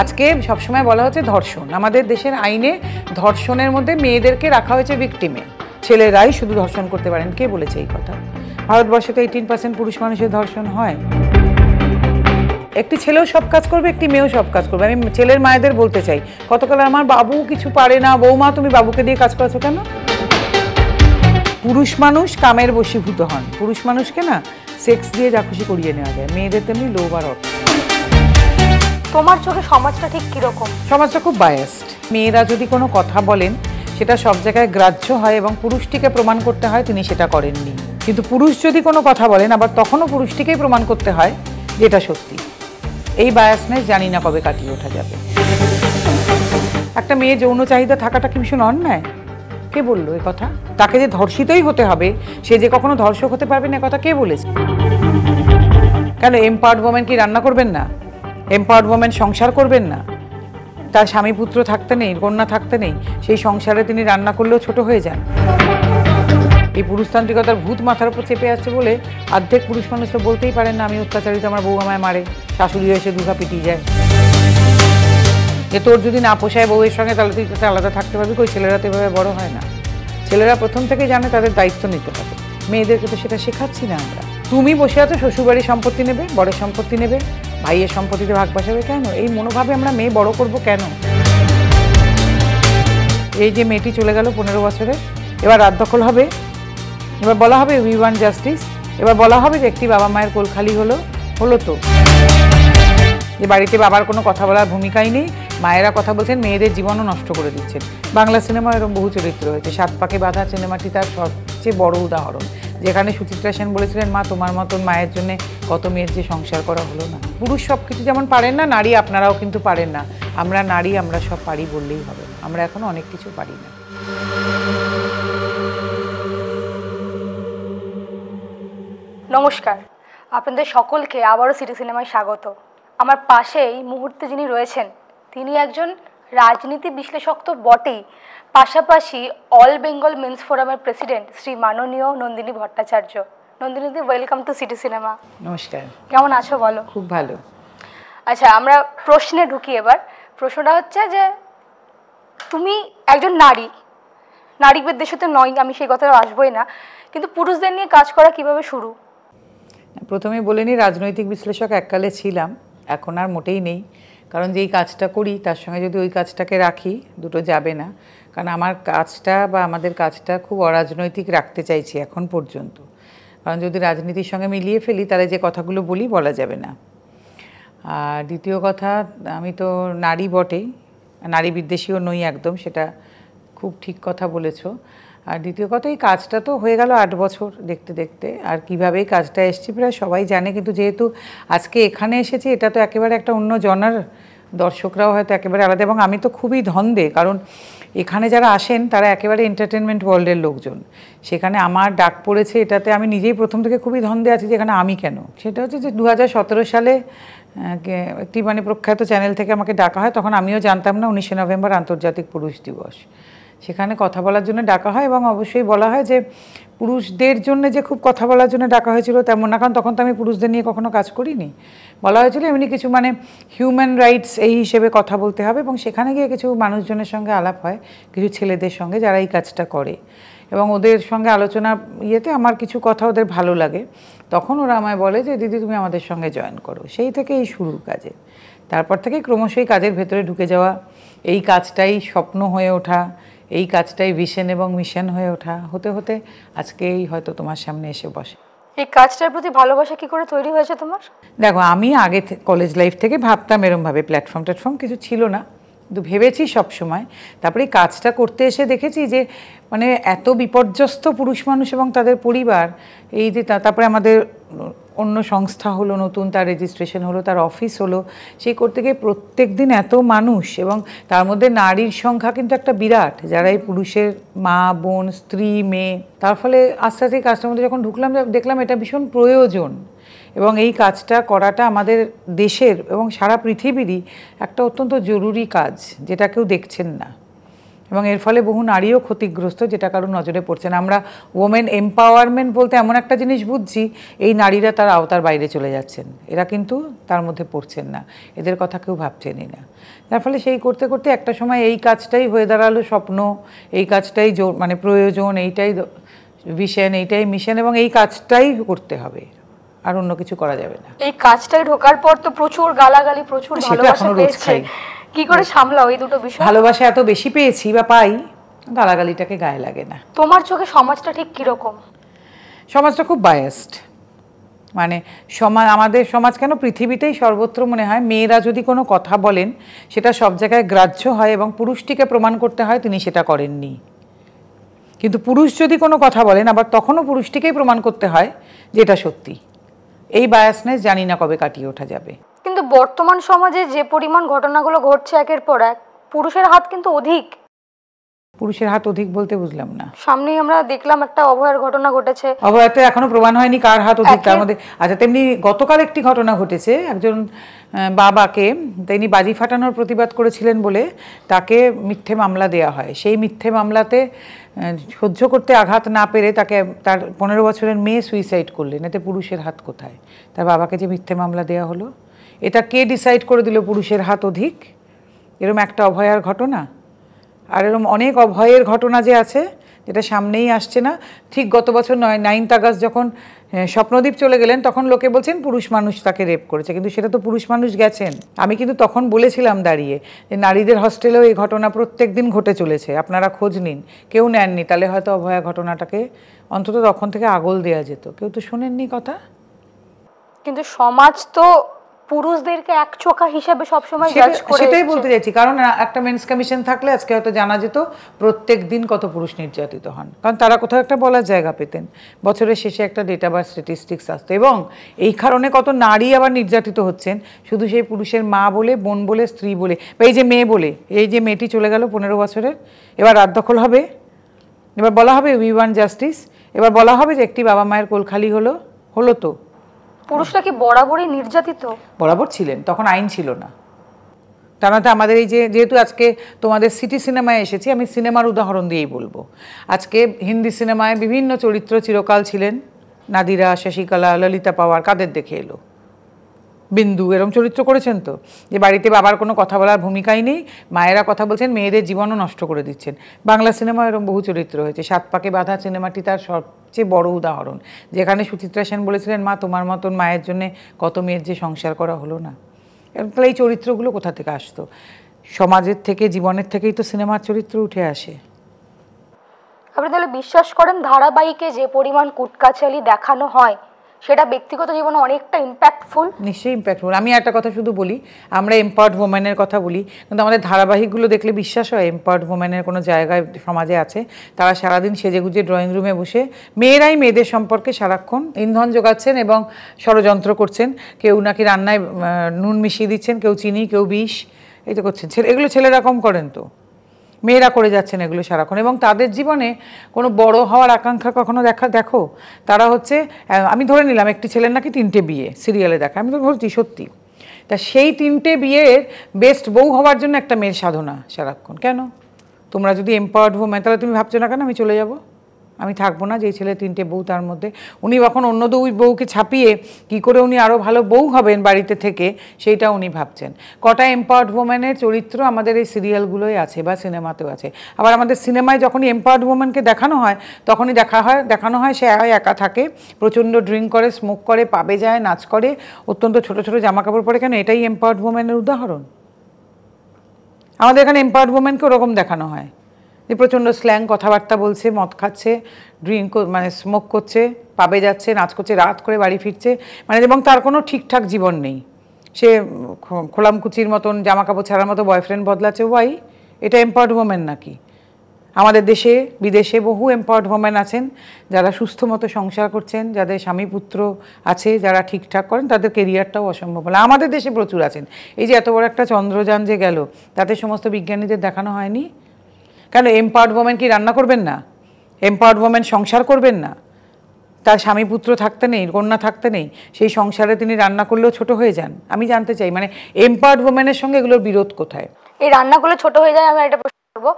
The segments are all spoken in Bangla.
আজকে সবসময় বলা হচ্ছে ধর্ষণ, আমাদের দেশের আইনে ধর্ষণের মধ্যে মেয়েদেরকে রাখা হয়েছে ভিকটিমে, ছেলেরাই শুধু ধর্ষণ করতে পারেন। কে বলেছে এই কথা? ভারতবর্ষে তো 18% পুরুষ মানুষের ধর্ষণ হয়। একটি ছেলেও সব কাজ করবে, একটি মেয়েও সব কাজ করবে। আমি ছেলের মায়েদের বলতে চাই, কতকাল আমার বাবু কিছু পারে না, বৌমা তুমি বাবুকে দিয়ে কাজ করাছো কেন? পুরুষ মানুষ কামের বশীভূত হন, পুরুষ মানুষকে না সেক্স দিয়ে যা খুশি করিয়ে নেওয়া যায়, মেয়েদের তেমনি লোভ আর অর্থ। তোমার চোখে সমাজটা ঠিক কিরকম? সমাজটা খুব বায়াসড। মেয়েরা যদি কোনো কথা বলেন সেটা সব জায়গায় গ্রাহ্য হয় এবং পুরুষটিকে প্রমাণ করতে হয় তিনি সেটা করেননি। কিন্তু পুরুষ যদি কোনো কথা বলেন আবার তখনও পুরুষটিকেই প্রমাণ করতে হয় যেটা সত্যি। এই বায়াসনেস জানি না কবে কাটিয়ে ওঠা যাবে। একটা মেয়ে যৌন চাহিদা থাকাটা কি ভীষণ অন্যায়? কে বললো এ কথা? তাকে যে ধর্ষিতই হতে হবে, সে যে কখনো ধর্ষক হতে পারবে না এ কথা কে বলেছে? কেন এম্পাওয়ার্ড ওমেন কি রান্না করবেন না? এম্পাওয়ার্ড ওমেন সংসার করবেন না? তার স্বামী পুত্র থাকতে নেই, কন্যা থাকতে নেই, সেই সংসারে তিনি রান্না করলেও ছোট হয়ে যান। এই পুরুষতান্ত্রিকতার ভূত মাথার উপর চেপে আসছে বলে অর্ধেক পুরুষ মানুষ তো বলতেই পারেন না আমি অত্যাচারিত, আমার বউ আমায় মারে, শাশুড়ি এসে দুঘা পিটিয়ে যায়। যে তোর যদি না পোষায় বউয়ের সঙ্গে তাহলে তুই তাতে আলাদা থাকতে পারবি। কই ছেলেরা তো এভাবে বড় হয় না। ছেলেরা প্রথম থেকেই জানে তাদের দায়িত্ব নিতে হবে, মেয়েদেরকে তো সেটা শেখাচ্ছি না আমরা। তুমি বসে আছো শ্বশুরবাড়ির সম্পত্তি নেবে, বড়ের সম্পত্তি নেবে, ভাইয়ের সম্পত্তিতে ভাগ বসাবে, কেন? এই মনোভাবে আমরা মেয়ে বড় করব কেন? এই যে মেয়েটি চলে গেল 15 বছরে, এবার রাত দখল হবে, এবার বলা হবে উই ওয়ান্ট জাস্টিস, এবার বলা হবে যে একটি বাবা মায়ের কোল খালি হলো তো, যে বাড়িতে বাবার কোনো কথা বলার ভূমিকাই নেই, মায়েরা কথা বলছেন, মেয়েদের জীবনও নষ্ট করে দিচ্ছেন। বাংলা সিনেমা এরকম বহু চরিত্র হয়েছে। 7 পাকে বাঁধা সিনেমাটি তার সবচেয়ে বড় উদাহরণ, যেখানে সুচিত্রা সেন বলেছিলেন মা তোমার মতন মায়ের জন্য কত মেয়ের যে সংসার করা হলো না। পুরুষ সব কিছু যেমন পারেন না, নারী আপনারাও কিন্তু পারেন না। আমরা নারী, আমরা সব পারি বললেই হবে, আমরা এখনো অনেক কিছু পারি না। নমস্কার, আপনাদের সকলকে আবারও সিটি সিনেমায় স্বাগত। আমার পাশে এই মুহূর্তে যিনি রয়েছেন তিনি একজন রাজনীতি বিশ্লেষক তো বটেই, পাশাপাশি অল বেঙ্গল মেন্স ফোরামের প্রেসিডেন্ট শ্রী মাননীয় নন্দিনী ভট্টাচার্য। নন্দিনীদি, ওয়েলকাম টু সিটি সিনেমা। নমস্কার। কেমন আছো বলো? খুব ভালো। আচ্ছা, আমরা প্রশ্নে ঢুকি এবার। প্রশ্নটা হচ্ছে যে তুমি একজন নারী বিদ্বেষিত নয়, আমি সেই কথাটা আসবোই না, কিন্তু পুরুষদের নিয়ে কাজ করা কিভাবে শুরু? প্রথমে বলে নিই, রাজনৈতিক বিশ্লেষক এককালে ছিলাম, এখন আর মোটেই নেই। কারণ যেই কাজটা করি তার সঙ্গে যদি ওই কাজটাকে রাখি দুটো যাবে না। কারণ আমার কাজটা বা আমাদের কাজটা খুব অরাজনৈতিক রাখতে চাইছি এখন পর্যন্ত। কারণ যদি রাজনীতির সঙ্গে মিলিয়ে ফেলি তাহলে যে কথাগুলো বলা যাবে না। আর দ্বিতীয় কথা, আমি তো নারী বটেই, নারী বিদ্বেষীও নই একদম, সেটা খুব ঠিক কথা বলেছো। আর দ্বিতীয় কথা, এই কাজটা তো হয়ে গেল 8 বছর দেখতে দেখতে, আর কীভাবে এই কাজটা এসেছি প্রায় সবাই জানে। কিন্তু যেহেতু আজকে এখানে এসেছি, এটা তো একেবারে একটা অন্য জনার, দর্শকরাও হয়তো একেবারে আলাদা, এবং আমি তো খুবই ধন্দে, কারণ এখানে যারা আসেন তারা একেবারে এন্টারটেনমেন্ট ওয়ার্ল্ডের লোকজন। সেখানে আমার ডাক পড়েছে, এটাতে আমি নিজেই প্রথম থেকে খুবই ধন্দে আছি যে এখানে আমি কেন। সেটা হচ্ছে যে 2017 সালে একটি প্রখ্যাত চ্যানেল থেকে আমাকে ডাকা হয়। তখন আমিও জানতাম না 19শে নভেম্বর আন্তর্জাতিক পুরুষ দিবস। সেখানে কথা বলার জন্য ডাকা হয়, এবং অবশ্যই বলা হয় যে পুরুষদের জন্য যে খুব কথা বলার জন্য ডাকা হয়েছিল তেমন না, কারণ তখন তো আমি পুরুষদের নিয়ে কখনো কাজ করিনি। বলা হয়েছিল এমনি কিছু হিউম্যান রাইটস এই হিসেবে কথা বলতে হবে, এবং সেখানে গিয়ে কিছু মানুষজনের সঙ্গে আলাপ হয়, কিছু ছেলেদের সঙ্গে যারা এই কাজটা করে, এবং ওদের সঙ্গে আলোচনা ইয়েতে আমার কিছু কথা ওদের ভালো লাগে। তখন ওরা আমায় বলে যে দিদি তুমি আমাদের সঙ্গে জয়েন করো। সেই থেকে এই শুরু কাজে। তারপর থেকেই ক্রমশ এই কাজের ভেতরে ঢুকে যাওয়া, এই কাজটাই স্বপ্ন হয়ে ওঠা, এই কাজটাই ভিশন এবং মিশন হয়ে ওঠা, হতে হতে আজকেই হয়তো তোমার সামনে এসে বসে। এই কাজটার প্রতি ভালোবাসা কি করে তৈরি হয়েছে তোমার? দেখো, আমি আগে কলেজ লাইফ থেকে ভাবতাম এরমভাবে, প্ল্যাটফর্ম কিছু ছিল না, কিন্তু ভেবেছি সবসময়। তারপরে এই কাজটা করতে এসে দেখেছি যে এত বিপর্যস্ত পুরুষ মানুষ এবং তাদের পরিবার, এই যে তারপরে আমাদের অন্য সংস্থা হলো নতুন, তার রেজিস্ট্রেশন হলো, তার অফিস হলো, সেই করতে গিয়ে প্রত্যেক দিন এত মানুষ, এবং তার মধ্যে নারীর সংখ্যা কিন্তু একটা বিরাট, যারা এই পুরুষের মা, বোন, স্ত্রী, মেয়ে। তার ফলে আস্তে আস্তে এই কাজটার মধ্যে যখন ঢুকলাম, দেখলাম এটা ভীষণ প্রয়োজন, এবং এই কাজটা করাটা আমাদের দেশের এবং সারা পৃথিবীরই একটা অত্যন্ত জরুরি কাজ, যেটা কেউ দেখছেন না। এবং এর ফলে বহু নারীও ক্ষতিগ্রস্ত, যেটা কারো নজরে পড়ছে না। আমরা ওমেন এম্পাওয়ারমেন্ট বলতে এমন একটা জিনিস বুঝছি, এই নারীরা তার আওতার বাইরে চলে যাচ্ছেন, এরা কিন্তু তার মধ্যে পড়ছেন না, এদের কথা কেউ ভাবছেনই না। যার ফলে সেই করতে করতে একটা সময় এই কাজটাই হয়ে দাঁড়ালো স্বপ্ন, এই কাজটাই মানে প্রয়োজন, এইটাই ভিশন, এইটাই মিশন, এবং এই কাজটাই করতে হবে, আর অন্য কিছু করা যাবে না। এই কাজটাই ঢোকার পর তো প্রচুর গালাগালি, প্রচুর ভালোবাসা পেয়েছে, কি করে সামলাও এই দুটো বিষয়? ভালোবাসা এত বেশি পেয়েছি বা পাই, গালাগালিটাকে গায়ে লাগে না। তোমার চোখে সমাজটা ঠিক কিরকম? সমাজটা খুব বায়াসড, মানে আমাদের সমাজ কেন পৃথিবীতেই সর্বত্র মনে হয় মেয়েরা যদি কোনো কথা বলেন সেটা সব জায়গায় গ্রাহ্য হয় এবং পুরুষটিকে প্রমাণ করতে হয় তিনি সেটা করেননি। কিন্তু পুরুষ যদি কোনো কথা বলেন আবার তখনও পুরুষটিকেই প্রমাণ করতে হয় যে এটা সত্যি। এই বায়াসনেস জানি না কবে কাটিয়ে ওঠা যাবে। কিন্তু বর্তমান সমাজে যে পরিমাণ ঘটনাগুলো ঘটছে একের পর এক, পুরুষের হাত কিন্তু অধিক। পুরুষের হাত অধিক বলতে বুঝলাম না। সামনেই আমরা দেখলাম একটা অভয়ার ঘটনা ঘটেছে। অভয়াতে এখনো প্রমাণ হয়নি কার হাত অধিক তার মধ্যে। আচ্ছা, তেমনি গতকাল একটি ঘটনা ঘটেছে, একজন বাবাকে তিনি বাজি ফাটানোর প্রতিবাদ করেছিলেন বলে তাকে মিথ্যে মামলা দেয়া হয়। সেই মিথ্যে মামলাতে সহ্য করতে আঘাত না পেরে তাকে তার 15 বছরের মেয়ে সুইসাইড করলেন। এতে পুরুষের হাত কোথায়? তার বাবাকে যে মিথ্যে মামলা দেয়া হলো, এটা কে ডিসাইড করে দিল পুরুষের হাত অধিক? এরকম একটা অভয়ার ঘটনা, আর এরকম অনেক অভয়ের ঘটনা যে আছে যেটা সামনেই আসছে না। ঠিক গত বছর 9th আগস্ট যখন স্বপ্নদীপ চলে গেলেন তখন লোকে বলছেন পুরুষ মানুষ তাকে রেপ করেছে, কিন্তু সেটা তো পুরুষ মানুষ গেছেন। আমি কিন্তু তখন বলেছিলাম দাঁড়িয়ে যে নারীদের হস্টেলেও এই ঘটনা প্রত্যেক দিন ঘটে চলেছে, আপনারা খোঁজ নিন। কেউ নেননি, তাহলে হয়তো অভয়া ঘটনাটাকে অন্তত তখন থেকে আগল দেওয়া যেত। কেউ তো শোনেননি কথা। কিন্তু সমাজ তো পুরুষদেরকে একচোখা হিসেবে সবসময় জাজ করে। সেটাই বলতে চাইছি, কারণ একটা মেন্স কমিশন থাকলে আজকে হয়তো জানা যেত প্রত্যেক দিন কত পুরুষ নির্যাতিত হন, কারণ তারা কোথাও একটা বলার জায়গা পেতেন। বছরের শেষে একটা ডেটা বা স্ট্যাটিস্টিক্স আসতো, এবং এই কারণে কত নারী আবার নির্যাতিত হচ্ছেন শুধু সেই পুরুষের মা বলে, বোন বলে, স্ত্রী বলে, বা এই যে মেয়ে বলে। এই যে মেয়েটি চলে গেল 15 বছরের, এবার রাত দখল হবে, এবার বলা হবে উই ওয়ান্ট জাস্টিস, এবার বলা হবে যে একটি বাবা মায়ের কোল খালি হলো। তো পুরুষরা কি বরাবরই নির্যাতিত? বরাবর ছিলেন, তখন আইন ছিল না। তার মধ্যে আমাদের এই যেহেতু আজকে তোমাদের সিটি সিনেমায় এসেছি, আমি সিনেমার উদাহরণ দিয়েই বলবো। আজকে হিন্দি সিনেমায় বিভিন্ন চরিত্র চিরকাল ছিলেন, নাদিরা, শশিকলা, ললিতা পাওয়ার, কাদের দেখে এলো? বিন্দু এরকম চরিত্র করেছেন তো, যে বাড়িতে বাবার কোনো কথা বলার ভূমিকাই নেই, মায়েরা কথা বলছেন, মেয়েদের জীবনও নষ্ট করে দিচ্ছেন। বাংলা সিনেমা এরকম বহু চরিত্র হয়েছে। 7 পাকে বাঁধা সিনেমাটি তার সবচেয়ে বড় উদাহরণ, যেখানে সুচিত্রা সেন বলেছিলেন মা তোমার মতন মায়ের জন্য কত মেয়ের যে সংসার করা হলো না। তাহলে এই চরিত্রগুলো কোথা থেকে আসতো? সমাজের থেকে, জীবনের থেকেই তো সিনেমার চরিত্র উঠে আসে। আপনি তাহলে বিশ্বাস করেন ধারাবাহিকে যে পরিমাণ কুটকাচালি দেখানো হয় সেটা ব্যক্তিগত জীবনে অনেকটা ইম্প্যাক্টফুল? নিশ্চয়ই ইম্প্যাক্টফুল। আমি একটা কথা শুধু বলি, আমরা এম্পাওয়ার্ড ওমেনের কথা বলি, কিন্তু আমাদের ধারাবাহিকগুলো দেখলে বিশ্বাস হয় এম্পাওয়ার্ড ওমেনের কোনো জায়গায় সমাজে আছে? তারা সারাদিন সেজেগুজে ড্রয়িং রুমে বসে মেয়েরাই মেয়েদের সম্পর্কে সারাক্ষণ ইন্ধন যোগাচ্ছেন এবং ষড়যন্ত্র করছেন। কেউ নাকি রান্নায় নুন মিশিয়ে দিচ্ছেন, কেউ চিনি, কেউ বিষ, এই তো করছেন। এগুলো ছেলেরা কম করেন তো, মেয়েরা করে যাচ্ছেন এগুলো সারাক্ষণ। এবং তাদের জীবনে কোনো বড় হওয়ার আকাঙ্ক্ষা কখনো দেখো? তারা হচ্ছে, আমি ধরে নিলাম একটি ছেলের নাকি 3টে বিয়ে সিরিয়ালে দেখা, আমি তো বলছি সত্যি, তা সেই 3টে বিয়ের বেস্ট বউ হওয়ার জন্য একটা মেয়ের সাধনা সারাক্ষণ। কেন? তোমরা যদি এম্পাওয়ার্ড ওমেন, তাহলে তুমি ভাবছো না কেন আমি চলে যাব, আমি থাকবো না? যেই ছেলে 3টে বউ, তার মধ্যে উনি যখন অন্য 2 বউকে ছাপিয়ে কী করে উনি আরও ভালো বউ হবেন বাড়িতে থেকে, সেইটা উনি ভাবছেন। কটা এম্পাওয়ার্ড ওমেনের চরিত্র আমাদের এই সিরিয়ালগুলোই আছে বা সিনেমাতেও আছে। আবার আমাদের সিনেমায় যখনই এম্পাওয়ার্ড ওমেনকে দেখানো হয় তখনই দেখানো হয় সে একা থাকে, প্রচণ্ড ড্রিঙ্ক করে, স্মোক করে, পাবে যায়, নাচ করে, অত্যন্ত ছোট ছোট জামাকাপড় পরে। কেন? এটাই এম্পাওয়ার্ড ওমেনের উদাহরণ। আমাদের এখানে এম্পাওয়ার্ড ওমেনকে ওরকম দেখানো হয় যে প্রচণ্ড স্ল্যাং কথাবার্তা বলছে, মদ খাচ্ছে, ড্রিঙ্ক মানে স্মোক করছে, পাবে যাচ্ছে, নাচ করছে, রাত করে বাড়ি ফিরছে, মানে এবং তার কোনো ঠিকঠাক জীবন নেই। সে খোলামকুচির মতন জামাকাপড় ছাড়ার মতো বয়ফ্রেন্ড বদলাচ্ছে। ওয়াই? এটা এম্পাওয়ার্ড ওমেন নাকি? আমাদের দেশে বিদেশে বহু এম্পাওয়ার্ড ওমেন আছেন যারা সুস্থ মতো সংসার করছেন, যাদের স্বামী পুত্র আছে, যারা ঠিকঠাক করেন, তাদের কেরিয়ারটাও অসম্ভব বলে। আমাদের দেশে প্রচুর আছেন। এই যে এত বড় একটা চন্দ্রযান যে গেল, তাতে সমস্ত বিজ্ঞানীদের দেখানো হয়নি কেন? এম্পাওয়ার্ড ওমেন কি রান্না করবেন না? এম্পাওয়ার্ড ওমেন সংসার করবেন না? তার স্বামী পুত্র থাকতে নেই, কন্যা থাকতে নেই, সেই সংসারে তিনি রান্না করলেও ছোট হয়ে যান? আমি জানতে চাই মানে এম্পাওয়ার্ড ওমেনের সঙ্গে এগুলোর বিরোধ কোথায়? এই রান্নাগুলো ছোট হয়ে যায়। আমি একটা প্রশ্ন করবো,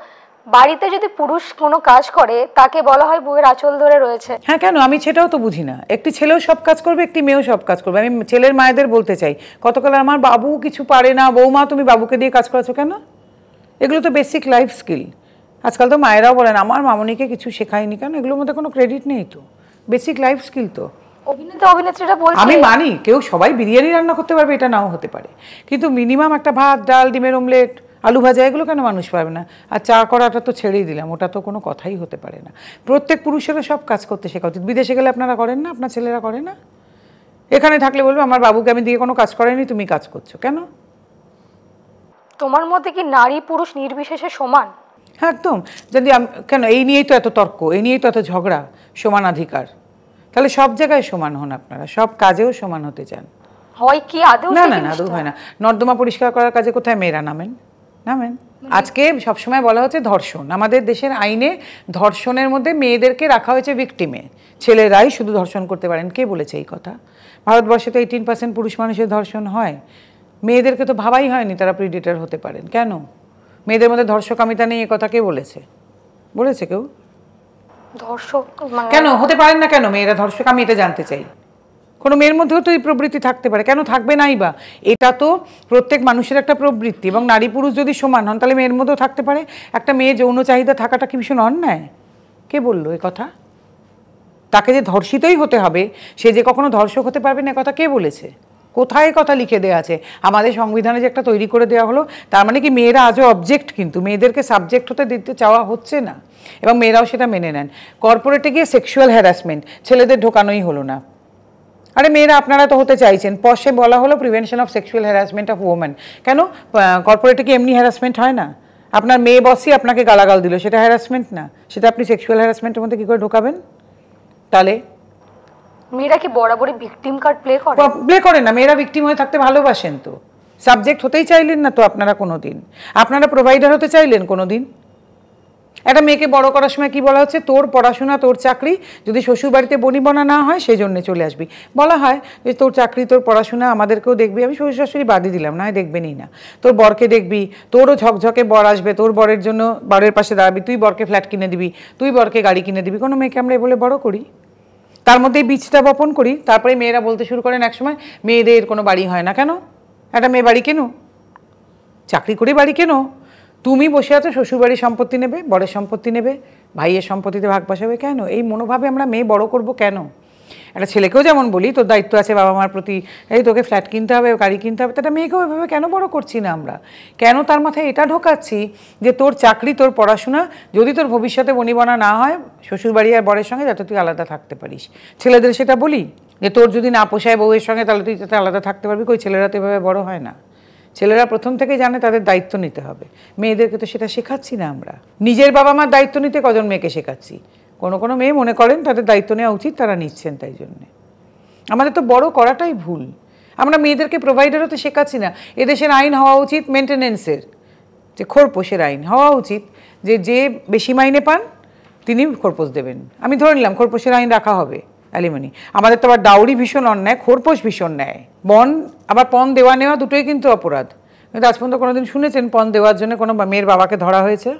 বাড়িতে যদি পুরুষ কোনো কাজ করে তাকে বলা হয় বউয়ের আঁচল ধরে রয়েছে। হ্যাঁ, কেন? আমি সেটাও তো বুঝি না। একটি ছেলেও সব কাজ করবে, একটি মেয়েও সব কাজ করবে। আমি ছেলের মায়েদের বলতে চাই, কতকাল আমার বাবু কিছু পারে না, বৌমা তুমি বাবুকে দিয়ে কাজ করাছো কেন? এগুলো তো বেসিক লাইফ স্কিল। আজকাল তো মায়েরাও বলেন আমার মামনিকে কিছু শেখায়নি কেন? এগুলোর মধ্যে কোনো ক্রেডিট নেই তো, বেসিক লাইফ স্কিল তো। অভিনেতা অভিনেত্রীরা বলছে আমি মানি কেউ সবাই বিরিয়ানি রান্না করতে পারবে, এটা নাও হতে পারে, কিন্তু মিনিমাম একটা ভাত, ডাল, ডিমের অমলেট, আলু ভাজা, এগুলো কেন মানুষ পারবে না? আর চা করাটা তো ছেড়েই দিলাম, ওটা তো কোনো কথাই হতে পারে না। প্রত্যেক পুরুষেরও সব কাজ করতে শেখা উচিত। বিদেশে গেলে আপনারা করেন না? আপনার ছেলেরা করে না? এখানে থাকলে বলবে আমার বাবুকে আমি দিয়ে কোনো কাজ করেনি, তুমি কাজ করছো কেন? তোমার মতে কি নারী পুরুষ নির্বিশেষে সমান? হ্যাঁ, একদম। যদি কেন এই নিয়েই তো এত তর্ক, এই নিয়েই তো এত ঝগড়া, সমানাধিকার। তাহলে সব জায়গায় সমান হন আপনারা, সব কাজেও সমান হতে চান। হয় কি আদৌ? না না না, আদৌ হয় না। নর্দমা পরিষ্কার করার কাজে কোথায় মেয়েরা নামেন? নামেন। আজকে সবসময় বলা হচ্ছে ধর্ষণ, আমাদের দেশের আইনে ধর্ষণের মধ্যে মেয়েদেরকে রাখা হয়েছে ভিকটিমে, ছেলেরাই শুধু ধর্ষণ করতে পারেন। কে বলেছে এই কথা? ভারতবর্ষে তো 18% পুরুষ মানুষের ধর্ষণ হয়, মেয়েদেরকে তো ভাবাই হয়নি তারা প্রিডেটর হতে পারেন। কেন? মেয়েদের মধ্যে ধর্ষকামিতা নেই, এ কথা কে বলেছে? বলেছে কেউ? ধর্ষক কেন হতে পারেন না? কেন মেয়েরা ধর্ষক? আমি এটা জানতে চাই। কোনো মেয়ের মধ্যেও তো এই প্রবৃত্তি থাকতে পারে, কেন থাকবে নাই বা? এটা তো প্রত্যেক মানুষের একটা প্রবৃত্তি, এবং নারী পুরুষ যদি সমান হন তাহলে মেয়ের মধ্যেও থাকতে পারে। একটা মেয়ে যৌন চাহিদা থাকাটা কি ভীষণ অন্যায়? কে বললো এ কথা? তাকে যে ধর্ষিতই হতে হবে, সে যে কখনো ধর্ষক হতে পারবে না, কথা কে বলেছে? কোথায় কথা লিখে দেওয়া আছে? আমাদের সংবিধানে যে একটা তৈরি করে দেওয়া হলো, তার মানে কি মেয়েরা আজও অবজেক্ট? কিন্তু মেয়েদেরকে সাবজেক্ট হতে দিতে চাওয়া হচ্ছে না, এবং মেয়েরাও সেটা মেনে নেন। কর্পোরেটে গিয়ে সেক্সুয়াল হ্যারাসমেন্ট, ছেলেদের ঢোকানোই হলো না। আরে মেয়েরা আপনারা তো হতে চাইছেন, পশে বলা হলো prevention of sexual harassment of women. কেন কর্পোরেটে কি এমনি হ্যারাসমেন্ট হয় না? আপনার মেয়ে বসই আপনাকে গালাগাল দিল, সেটা হ্যারাসমেন্ট না? সেটা আপনি সেক্সুয়াল হ্যারাসমেন্টের মধ্যে কী করে ঢোকাবেন? তাহলে মেয়েরা কি বরাবরই ভিকটিম কার্ড প্লে করে? প্লে করে না, মেয়েরা ভিকটিম হয়ে থাকতে ভালোবাসেন তো। সাবজেক্ট হতেই চাইলেন না তো আপনারা কোনো দিন। আপনারা প্রোভাইডার হতে চাইলেন কোনো দিন? একটা মেয়েকে বড় করার সময় কি বলা হচ্ছে? তোর পড়াশোনা, তোর চাকরি, যদি শ্বশুর বাড়িতে বনিবনা না হয় সেই জন্য চলে আসবি। বলা হয় যে তোর চাকরি, তোর পড়াশোনা, আমাদেরকেও দেখবি। আমি শ্বশুর শাশুড়ি বাদই দিলাম, না হয় দেখবেনই না। তোর বরকে দেখবি, তোরও ঝকঝকে বর আসবে, তোর বরের জন্য বরের পাশে দাঁড়াবি, তুই বরকে ফ্ল্যাট কিনে দিবি, তুই বরকে গাড়ি কিনে দিবি। কোনো মেয়েকে আমরা বলে বড় করি, তার মধ্যেই বীজটা বপন করি। তারপরে মেয়েরা বলতে শুরু করেন একসময় মেয়েদের কোনো বাড়ি হয় না। কেন? একটা মেয়ে বাড়ি কেন? চাকরি করে বাড়ি কেন? তুমি বসে আছো, শ্বশুরবাড়ির সম্পত্তি নেবে, বরের সম্পত্তি নেবে, ভাইয়ের সম্পত্তিতে ভাগ বসাবে। কেন এই মনোভাবে আমরা মেয়ে বড় করব? কেন? একটা ছেলেকেও যেমন বলি তোর দায়িত্ব আছে বাবা মার প্রতি, এই তোকে ফ্ল্যাট কিনতে হবে, গাড়ি কিনতে হবে, তাটা মেয়েকেও এভাবে কেন বড় করছি না আমরা? কেন তার মাথায় এটা ঢোকাচ্ছি যে তোর চাকরি, তোর পড়াশোনা, যদি তোর ভবিষ্যতে বনিবনা না হয় শ্বশুরবাড়ি আর বরের সঙ্গে, যাতে তুই আলাদা থাকতে পারিস। ছেলেদের সেটা বলি যে তোর যদি না পোষায় বউয়ের সঙ্গে, তাহলে তুই যাতে আলাদা থাকতে পারবি। কই, ছেলেরা তো এভাবে বড় হয় না। ছেলেরা প্রথম থেকে জানে তাদের দায়িত্ব নিতে হবে। মেয়েদেরকে তো সেটা শেখাচ্ছি না আমরা। নিজের বাবা মার দায়িত্ব নিতে কজন মেয়েকে শেখাচ্ছি? কোনো কোনো মেয়ে মনে করেন তাদের দায়িত্ব নেওয়া উচিত, তারা নিচ্ছেন। তাই জন্যে আমাদের তো বড় করাটাই ভুল। আমরা মেয়েদেরকে প্রোভাইডারও তো শেখাচ্ছি না। এদেশের আইন হওয়া উচিত মেনটেনেন্সের, যে খোরপোশের আইন হওয়া উচিত, যে যে বেশি মাইনে পান তিনি খোরপোশ দেবেন। আমি ধরে নিলাম খোরপোশের আইন রাখা হবে, অ্যালিমনি। আমাদের তো আবার ডাউরি ভীষণ অন্যায়, খোরপোশ ভীষণ ন্যায়। বন আবার পণ দেওয়া নেওয়া দুটোই কিন্তু অপরাধ। কিন্তু আজ পর্যন্ত কোনোদিন শুনেছেন পণ দেওয়ার জন্য কোনো মেয়ের বাবাকে ধরা হয়েছে?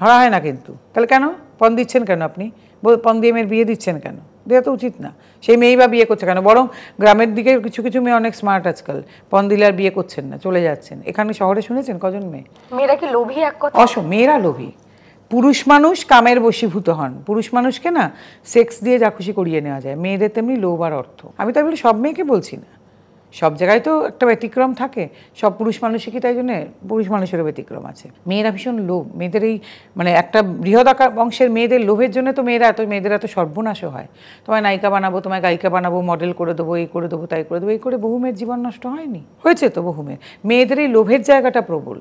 ধরা হয় না কিন্তু। তাহলে কেন পণ দিচ্ছেন? কেন আপনি পণ দিয়ে মেয়ের বিয়ে দিচ্ছেন কেন? দেওয়া তো উচিত না। সেই মেয়েই বা বিয়ে করছে কেন? বরং গ্রামের দিকে কিছু কিছু মেয়ে অনেক স্মার্ট আজকাল, পণ দিলে আর বিয়ে করছেন না, চলে যাচ্ছেন। এখানে শহরে শুনেছেন কজন মেয়ে? মেয়েরা কি লোভী? এক কথা মেয়েরা লোভী। পুরুষ মানুষ কামের বশীভূত হন। পুরুষ মানুষকে না সেক্স দিয়ে যা খুশি করিয়ে নেওয়া যায়। মেয়েদের তেমনি লোভ আর অর্থ। আমি তাই বলি, সব মেয়েকে বলছি না, সব জায়গায় তো একটা ব্যতিক্রম থাকে। সব পুরুষ মানুষই কি তাই জন্যে? পুরুষ মানুষেরও ব্যতিক্রম আছে। মেয়েরা ভীষণ লোভ। মেয়েদের এই মানে একটা বৃহদাকার বংশের মেয়েদের লোভের জন্য তো মেয়েদের এত সর্বনাশও হয়। তোমায় নায়িকা বানাবো, তোমায় গায়িকা বানাবো, মডেল করে দেবো, এই করে দেবো, তাই করে দেবো, এই করে বহু মেয়ের জীবন নষ্ট হয়নি? হয়েছে তো বহু মেয়ের। মেয়েদের এই লোভের জায়গাটা প্রবল।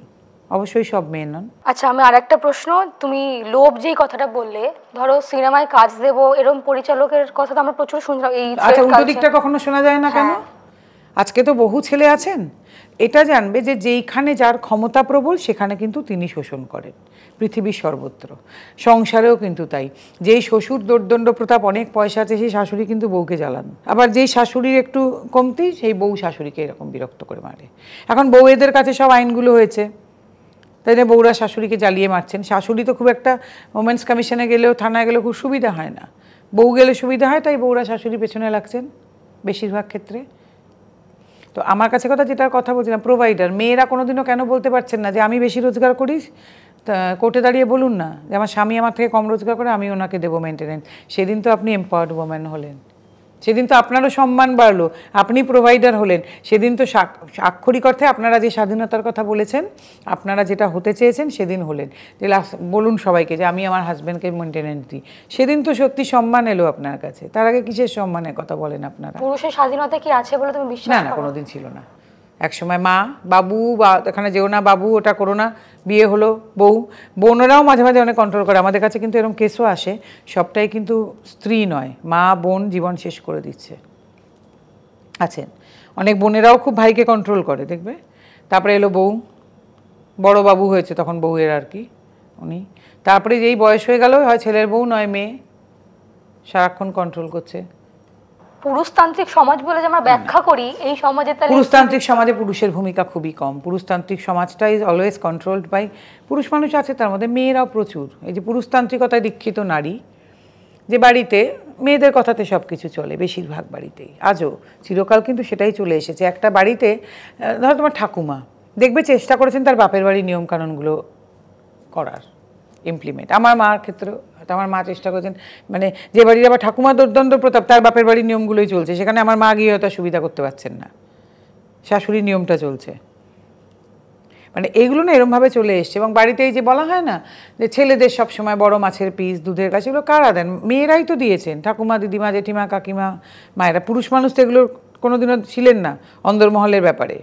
অবশ্যই সব মেয়ে নন। আচ্ছা, আমি আর একটা প্রশ্ন। তুমি লোভ যেই কথাটা বললে, ধরো সিনেমায় কাজ দেবো এরকম পরিচালকের কথা তো আমরা প্রচুর শুনলাম। এই আচ্ছা, উল্টো দিকটা কখনো শোনা যায় না কেন? আজকে তো বহু ছেলে আছেন, এটা জানবে যে যেইখানে যার ক্ষমতা প্রবল সেখানে কিন্তু তিনি শোষণ করেন। পৃথিবীর সর্বত্র, সংসারেও কিন্তু তাই। যেই শ্বশুর দোর্দণ্ড প্রতাপ, অনেক পয়সা আছে, সেই শাশুড়ি কিন্তু বউকে জ্বালান। আবার যেই শাশুড়ির একটু কমতি, সেই বউ শাশুড়িকে এরকম বিরক্ত করে মারে। এখন বউয়েদের কাছে সব আইনগুলো হয়েছে, তাই না? বউরা শাশুড়িকে জ্বালিয়ে মারছেন। শাশুড়ি তো খুব একটা ওমেন্স কমিশনে গেলেও থানায় গেলেও খুব সুবিধা হয় না, বউ গেলে সুবিধা হয়, তাই বউরা শাশুড়ি পেছনে লাগছেন বেশিরভাগ ক্ষেত্রে। তো আমার কাছে কথা, যেটার কথা বলছিলাম, প্রোভাইডার, মেয়েরা কোনোদিনও কেন বলতে পারছেন না যে আমি বেশি রোজগার করি? তা কোর্টে দাঁড়িয়ে বলুন না যে আমার স্বামী আমার থেকে কম রোজগার করে, আমি ওনাকে দেবো মেনটেনেন্স। সেদিন তো আপনি এম্পাওয়ার্ড ওম্যান হলেন, সেদিন তো আপনারও সম্মান বাড়লো, আপনি প্রোভাইডার হলেন। সেদিন তো আক্ষরিক অর্থে আপনারা যে স্বাধীনতার কথা বলেছেন, আপনারা যেটা হতে চেয়েছেন সেদিন হলেন। যে বলুন সবাইকে যে আমি আমার হাজব্যান্ডকে মেনটেনেন্স দিই, সেদিন তো সত্যি সম্মান এলো আপনার কাছে। তার আগে কিসের সম্মানের কথা বলেন আপনারা? পুরুষের স্বাধীনতা কি আছে বলে তুমি বিশ্বাস না করো? না, কোনোদিন ছিল না। একসময় মা, বাবু, বা এখানে যেও না বাবু, ওটা করো না, বিয়ে হলো, বউ, বোনেরাও মাঝে মাঝে অনেক কন্ট্রোল করে। আমাদের কাছে কিন্তু এরকম কেসও আসে, সবটাই কিন্তু স্ত্রী নয়, মা বোন জীবন শেষ করে দিচ্ছে। আছেন অনেক বোনেরাও খুব ভাইকে কন্ট্রোল করে, দেখবে। তারপরে এলো বউ, বড় বাবু হয়েছে তখন বউয়ের আর কি উনি, তারপরে যেই বয়স হয়ে গেল, হয় ছেলের বউ নয় মেয়ে, সারাক্ষণ কন্ট্রোল করছে। পুরুষতান্ত্রিক সমাজ বলে যে আমরা ব্যাখ্যা করি, এই সমাজে তাহলে পুরুষতান্ত্রিক সমাজে পুরুষের ভূমিকা খুবই কম। পুরুষতান্ত্রিক সমাজটা ইজ অলওয়েজ কন্ট্রোলড বাই পুরুষ মানুষ। আছে তার মধ্যে মেয়েরাও প্রচুর। এই যে পুরুষতান্ত্রিকতায় দীক্ষিত নারী, যে বাড়িতে মেয়েদের কথাতে সব কিছু চলে, বেশিরভাগ বাড়িতেই আজও, চিরকাল কিন্তু সেটাই চলে এসেছে। একটা বাড়িতে ধরো তোমার ঠাকুমা, দেখবে চেষ্টা করেছেন তার বাপের বাড়ির নিয়মকানুনগুলো করার, ইমপ্লিমেন্ট। আমার মার ক্ষেত্রেও আমার মা চেষ্টা করেছেন, মানে যে বাড়ির আবার ঠাকুমা দুর্দণ্ড প্রতাপ, তার বাপের বাড়ির নিয়মগুলোই চলছে, সেখানে আমার মা গিয়ে হয়তো সুবিধা করতে পারছেন না, শাশুড়ির নিয়মটা চলছে। মানে এইগুলো না এরমভাবে চলে এসছে। এবং বাড়িতে এই যে বলা হয় না যে ছেলেদের সবসময় বড় মাছের পিস, দুধের কাছে, এগুলো কারা দেন? মেয়েরাই তো দিয়েছেন, ঠাকুমা, দিদিমা, জেঠিমা, কাকিমা, মায়েরা। পুরুষ মানুষ তো এগুলোর কোনোদিনও ছিলেন না অন্দরমহলের ব্যাপারে।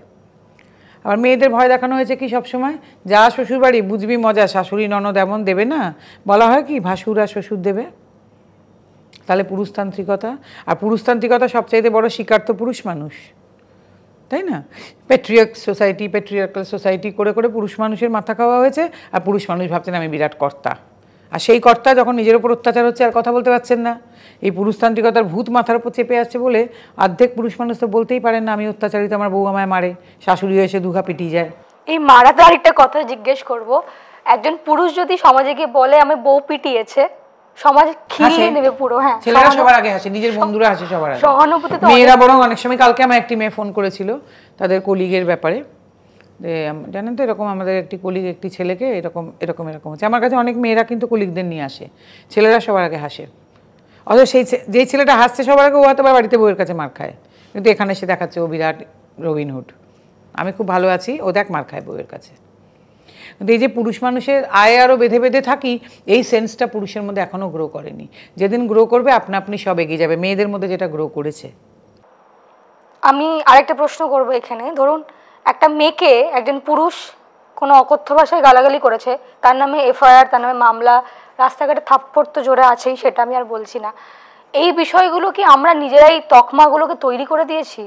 আবার মেয়েদের ভয় দেখানো হয়েছে কি সবসময়, যা শ্বশুরবাড়ি বুঝবি মজা, শাশুড়ি ননদ এমন দেবে না, বলা হয় কি ভাসুর আর শ্বশুর দেবে। তাহলে পুরুষতান্ত্রিকতা, আর পুরুষতান্ত্রিকতা সবচাইতে বড় শিকার তো পুরুষ মানুষ, তাই না? প্যাট্রিয়ার্কাল সোসাইটি করে করে পুরুষ মানুষের মাথা খাওয়া হয়েছে, আর পুরুষ মানুষ ভাবছেন আমি বিরাট কর্তা। আর সেই কর্তা যখন নিজের উপর অত্যাচার হচ্ছে আর কথা বলতে পারছেন না, এই পুরুষতান্ত্রিকতার ভূত মাথার উপর চেপে আসছে বলে অর্ধেক পুরুষ মানুষ তো বলতেই পারেন না আমি অত্যাচারিত, আমার বউ আমায় মারে, শাশুড়ি এসে দুঘা পিটিয়ে যায়। এই মারাতে আরেকটা কথা জিজ্ঞেস করব, একজন পুরুষ যদি সমাজে গিয়ে বলে আমি বউ পিটিয়েছে, সমাজ খিলিয়ে নেবে পুরো। হ্যাঁ, ছেলেরা সবার আগে হাসে, নিজের বন্ধুরা হাসে সবার আগে, সহানুভূতি তো মেয়েরা বরং অনেক সময়। কালকে আমার একটি মেয়ে ফোন করেছিল তাদের কলিগের ব্যাপারে, যে জানেন তো এরকম আমাদের একটি কলিগ একটি ছেলেকে এরকম এরকম এরকম হচ্ছে। আমার কাছে অনেক মেয়েরা কিন্তু কলিগদের নিয়ে আসে, ছেলেরা সবার আগে হাসে। অথচ সেই যেই ছেলেটা হাসছে সবার আগে, ও হয়তো বা বাড়িতে বউয়ের কাছে মার খায়, কিন্তু এখানে সে দেখাচ্ছে ও বিরাট রবিনহুড, আমি খুব ভালো আছি, ও দেখ মার খায় বউয়ের কাছে। কিন্তু এই যে পুরুষ মানুষের আয় আরও বেঁধে বেঁধে থাকি, এই সেন্সটা পুরুষের মধ্যে এখনও গ্রো করেনি। যেদিন গ্রো করবে আপনা আপনি সব এগিয়ে যাবে, মেয়েদের মধ্যে যেটা গ্রো করেছে। আমি আরেকটা প্রশ্ন করব এখানে, ধরুন একটা মেয়েকে একজন পুরুষ কোনো অকথ্য ভাষায় গালাগালি করেছে, তার নামে এফআইআর, তার নামে মামলা, রাস্তাঘাটে থাপ্পড় তো জোরে আছেই, সেটা আমি আর বলছি না। এই বিষয়গুলো কি আমরা নিজেরাই তকমাগুলোকে তৈরি করে দিয়েছি?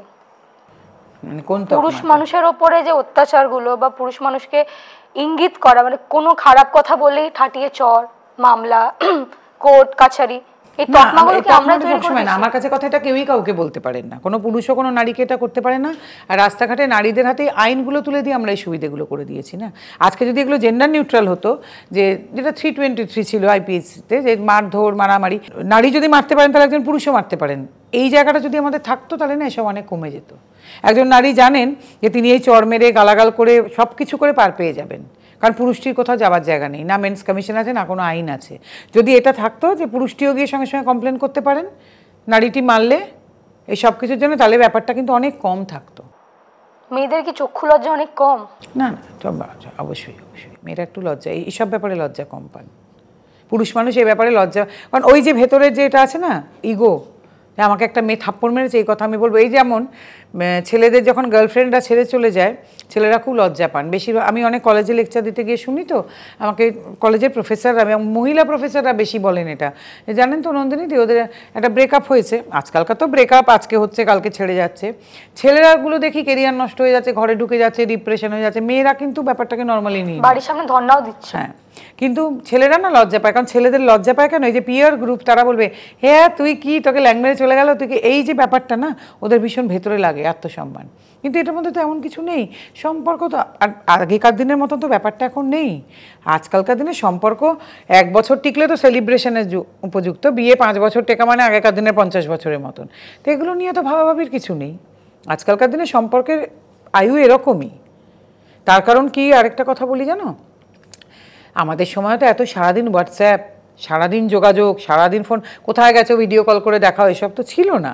মানে কোন পুরুষ মানুষের ওপরে যে অত্যাচারগুলো বা পুরুষ মানুষকে ইঙ্গিত করা, মানে কোনো খারাপ কথা বললেই ঠাটিয়ে চর, মামলা, কোর্ট কাছারি, এই তকমাগুলো কি আমরা তৈরি করে দিয়েছি? আমার কাছে কথা এটা কেউই কাউকে বলতে পারেন না, কোনো পুরুষও কোনো নারীকে এটা করতে পারে না। আর রাস্তাঘাটে নারীদের হাতে আইনগুলো তুলে দিয়ে আমরা এই সুবিধাগুলো করে দিয়েছি না। আজকে যদি এগুলো জেন্ডার নিউট্রাল হতো, যে যেটা 323 ছিল আইপিএসতে, যে মারধর মারামারি, নারী যদি মারতে পারেন তাহলে একজন পুরুষও মারতে পারেন, এই জায়গাটা যদি আমাদের থাকতো তাহলে না এসব অনেক কমে যেত। একজন নারী জানেন যে তিনি এই চর মেরে গালাগাল করে সব কিছু করে পার পেয়ে যাবেন, কারণ পুরুষটির কোথাও যাওয়ার জায়গা নেই, না মেন্স কমিশন আছে না কোনো আইন আছে। যদি এটা থাকতো যে পুরুষটিও গিয়ে সঙ্গে সঙ্গে কমপ্লেন করতে পারেন নারীটি মারলে এই সব কিছুর জন্য, তাহলে ব্যাপারটা কিন্তু অনেক কম থাকতো। মেয়েদের কি চক্ষু লজ্জা অনেক কম? না না, অবশ্যই অবশ্যই মেয়েরা একটু লজ্জা, এইসব ব্যাপারে লজ্জা কম পান। পুরুষ মানুষ এই ব্যাপারে লজ্জা, কারণ ওই যে ভেতরের যে এটা আছে না ইগো, আমাকে একটা মেয়ে থাপ্পড় মেরেছে, এই কথা আমি বলবো। এই যেমন ছেলেদের যখন গার্লফ্রেন্ডরা ছেড়ে চলে যায়, ছেলেরা খুব লজ্জা পান বেশিরভাগ। আমি অনেক কলেজে লেকচার দিতে গিয়ে শুনি, তো আমাকে কলেজের প্রফেসররা, মহিলা প্রফেসররা বেশি বলেন এটা, জানেন তো নন্দিনীদি, ওদের একটা ব্রেকআপ হয়েছে, আজকালকার তো ব্রেকআপ আজকে হচ্ছে কালকে ছেড়ে যাচ্ছে, ছেলেরাগুলো দেখি কেরিয়ার নষ্ট হয়ে যাচ্ছে, ঘরে ঢুকে যাচ্ছে, ডিপ্রেশন হয়ে যাচ্ছে, মেয়েরা কিন্তু ব্যাপারটাকে নর্মালি নিয়ে বাড়ির সামনে ধর্নাও দিচ্ছে। হ্যাঁ, কিন্তু ছেলেরা না লজ্জা পায়, কারণ ছেলেদের লজ্জা পায় কেন, এই যে পিয়ার গ্রুপ, তারা বলবে হ্যাঁ তুই কি, তোকে ল্যাংমেরে চলে গেল, তুই কি, এই যে ব্যাপারটা না ওদের ভীষণ ভেতরে লাগে, আত্মসম্মান। কিন্তু এটার মধ্যে তো এমন কিছু নেই, সম্পর্ক তো আর আগেকার দিনের মতো তো ব্যাপারটা এখন নেই। আজকালকার দিনে সম্পর্ক 1 বছর টিকলে তো সেলিব্রেশনের উপযুক্ত, বিয়ে 5 বছর টেকা মানে আগেকার দিনের 50 বছরের মতন। তো এগুলো নিয়ে তো ভাবাভাবির কিছু নেই। আজকালকার দিনে সম্পর্কের আয়ু এরকমই। তার কারণ কি, আরেকটা কথা বলি জানো, আমাদের সময় তো এত সারাদিন হোয়াটসঅ্যাপ, সারাদিন যোগাযোগ, সারাদিন ফোন, কোথায় গেছো ভিডিও কল করে দেখাও, এসব তো ছিল না।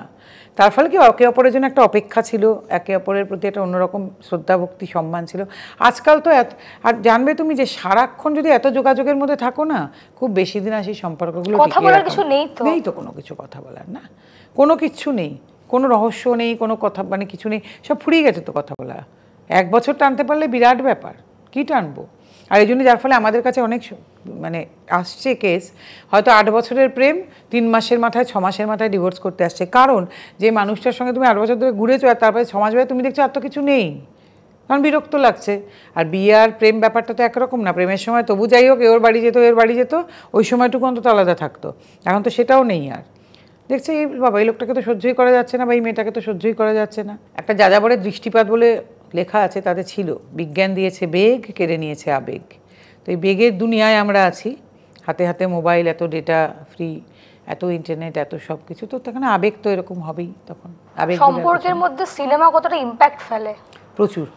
তার ফলে কি একে অপরের জন্য একটা অপেক্ষা ছিল, একে অপরের প্রতি একটা অন্যরকম শ্রদ্ধা ভক্তি সম্মান ছিল। আজকাল তো আর জানবে তুমি যে সারাক্ষণ যদি এত যোগাযোগের মধ্যে থাকো না, খুব বেশি দিন আসি সম্পর্কগুলো কথা বলার কিছু নেই তো, নেই তো কোনো কিছু কথা বলার, না কোনো কিচ্ছু নেই, কোনো রহস্য নেই, কোনো কথা মানে কিছু নেই, সব ফুরিয়ে গেছে তো কথা বলা। 1 বছর টানতে পারলে বিরাট ব্যাপার, কি টানবো। আর এই জন্য যার ফলে আমাদের কাছে অনেক মানে আসছে কেস, হয়তো 8 বছরের প্রেম 3 মাসের মাথায় 6 মাসের মাথায় ডিভোর্স করতে আসছে। কারণ যে মানুষটার সঙ্গে তুমি 8 বছর ধরে ঘুরেছো আর তারপরে 6 মাস ধরে তুমি দেখছো আর তো কিছু নেই, কারণ বিরক্ত লাগছে। আর বিয়ে আর প্রেম ব্যাপারটা তো একরকম না। প্রেমের সময় তবু যাই হোক ওর বাড়ি যেত, এর বাড়ি যেত, ওই সময়টুকু অন্তত আলাদা থাকতো। এখন তো সেটাও নেই। আর দেখছে এই বাবা এই লোকটাকে তো সহ্যই করা যাচ্ছে না, বা এই মেয়েটাকে তো সহ্যই করা যাচ্ছে না। একটা যাযাবরের দৃষ্টিপাত বলে লেখা আছে, তাতে ছিল বিজ্ঞান দিয়েছে বেগ, কেড়ে নিয়েছে আবেগ। তো এই বেগের দুনিয়ায় আমরা আছি, হাতে হাতে মোবাইল, এত ডেটা ফ্রি, এত ইন্টারনেট, এত সব কিছু, তো তখন আবেগ তো এরকম হবেই। তখন আবেগ সম্পর্কের মধ্যে সিনেমা কতটা ইম্প্যাক্ট ফেলে? প্রচুর।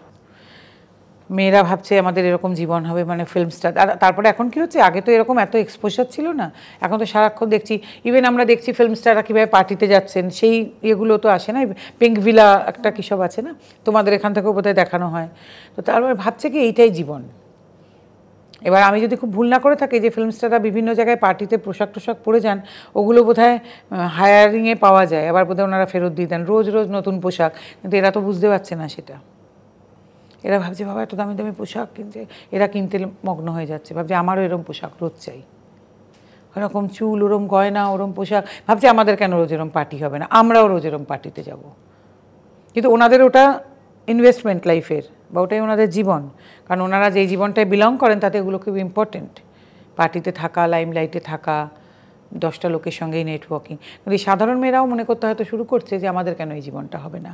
মেয়েরা ভাবছে আমাদের এরকম জীবন হবে, মানে ফিল্ম স্টার। আর তারপরে এখন কি হচ্ছে, আগে তো এরকম এত এক্সপোজার ছিল না, এখন তো সারাক্ষণ দেখছি। ইভেন আমরা দেখছি ফিল্ম স্টাররা কীভাবে পার্টিতে যাচ্ছেন, সেই এগুলো তো আসে না। পিঙ্ক ভিলা একটা কী সব আছে না, তোমাদের এখান থেকেও বোধহয় দেখানো হয়। তো তারপরে ভাবছে কি এইটাই জীবন। এবার আমি যদি খুব ভুল না করে থাকি, যে ফিল্ম স্টাররা বিভিন্ন জায়গায় পার্টিতে পোশাক টোশাক পরে যান, ওগুলো বোধহয় হায়ারিংয়ে পাওয়া যায়, আবার বোধহয় ওনারা ফেরত দিয়ে দেন রোজ রোজ নতুন পোশাক। কিন্তু এরা তো বুঝতে পারছে না সেটা। এরা ভাবছে বাবা এত দামি দামি পোশাক কিনছে, এরা কিনতে মগ্ন হয়ে যাচ্ছে, ভাবছে আমারও এরম পোশাক রোজ চাই, ওরকম চুল, ওরম গয়না, ওরম পোশাক। ভাবছে আমাদের কেন রোজ এরম পার্টি হবে না, আমরাও রোজ এরম পার্টিতে যাব। কিন্তু ওনাদের ওটা ইনভেস্টমেন্ট লাইফের, বা ওটাই ওনাদের জীবন। কারণ ওনারা যেই জীবনটায় বিলং করেন তাতে এগুলো খুব ইম্পর্টেন্ট। পার্টিতে থাকা, লাইমলাইটে থাকা, 10টা লোকের সঙ্গেই নেটওয়ার্কিং। কিন্তু এই সাধারণ মেয়েরাও মনে করতে হয়তো শুরু করছে যে আমাদের কেন এই জীবনটা হবে না,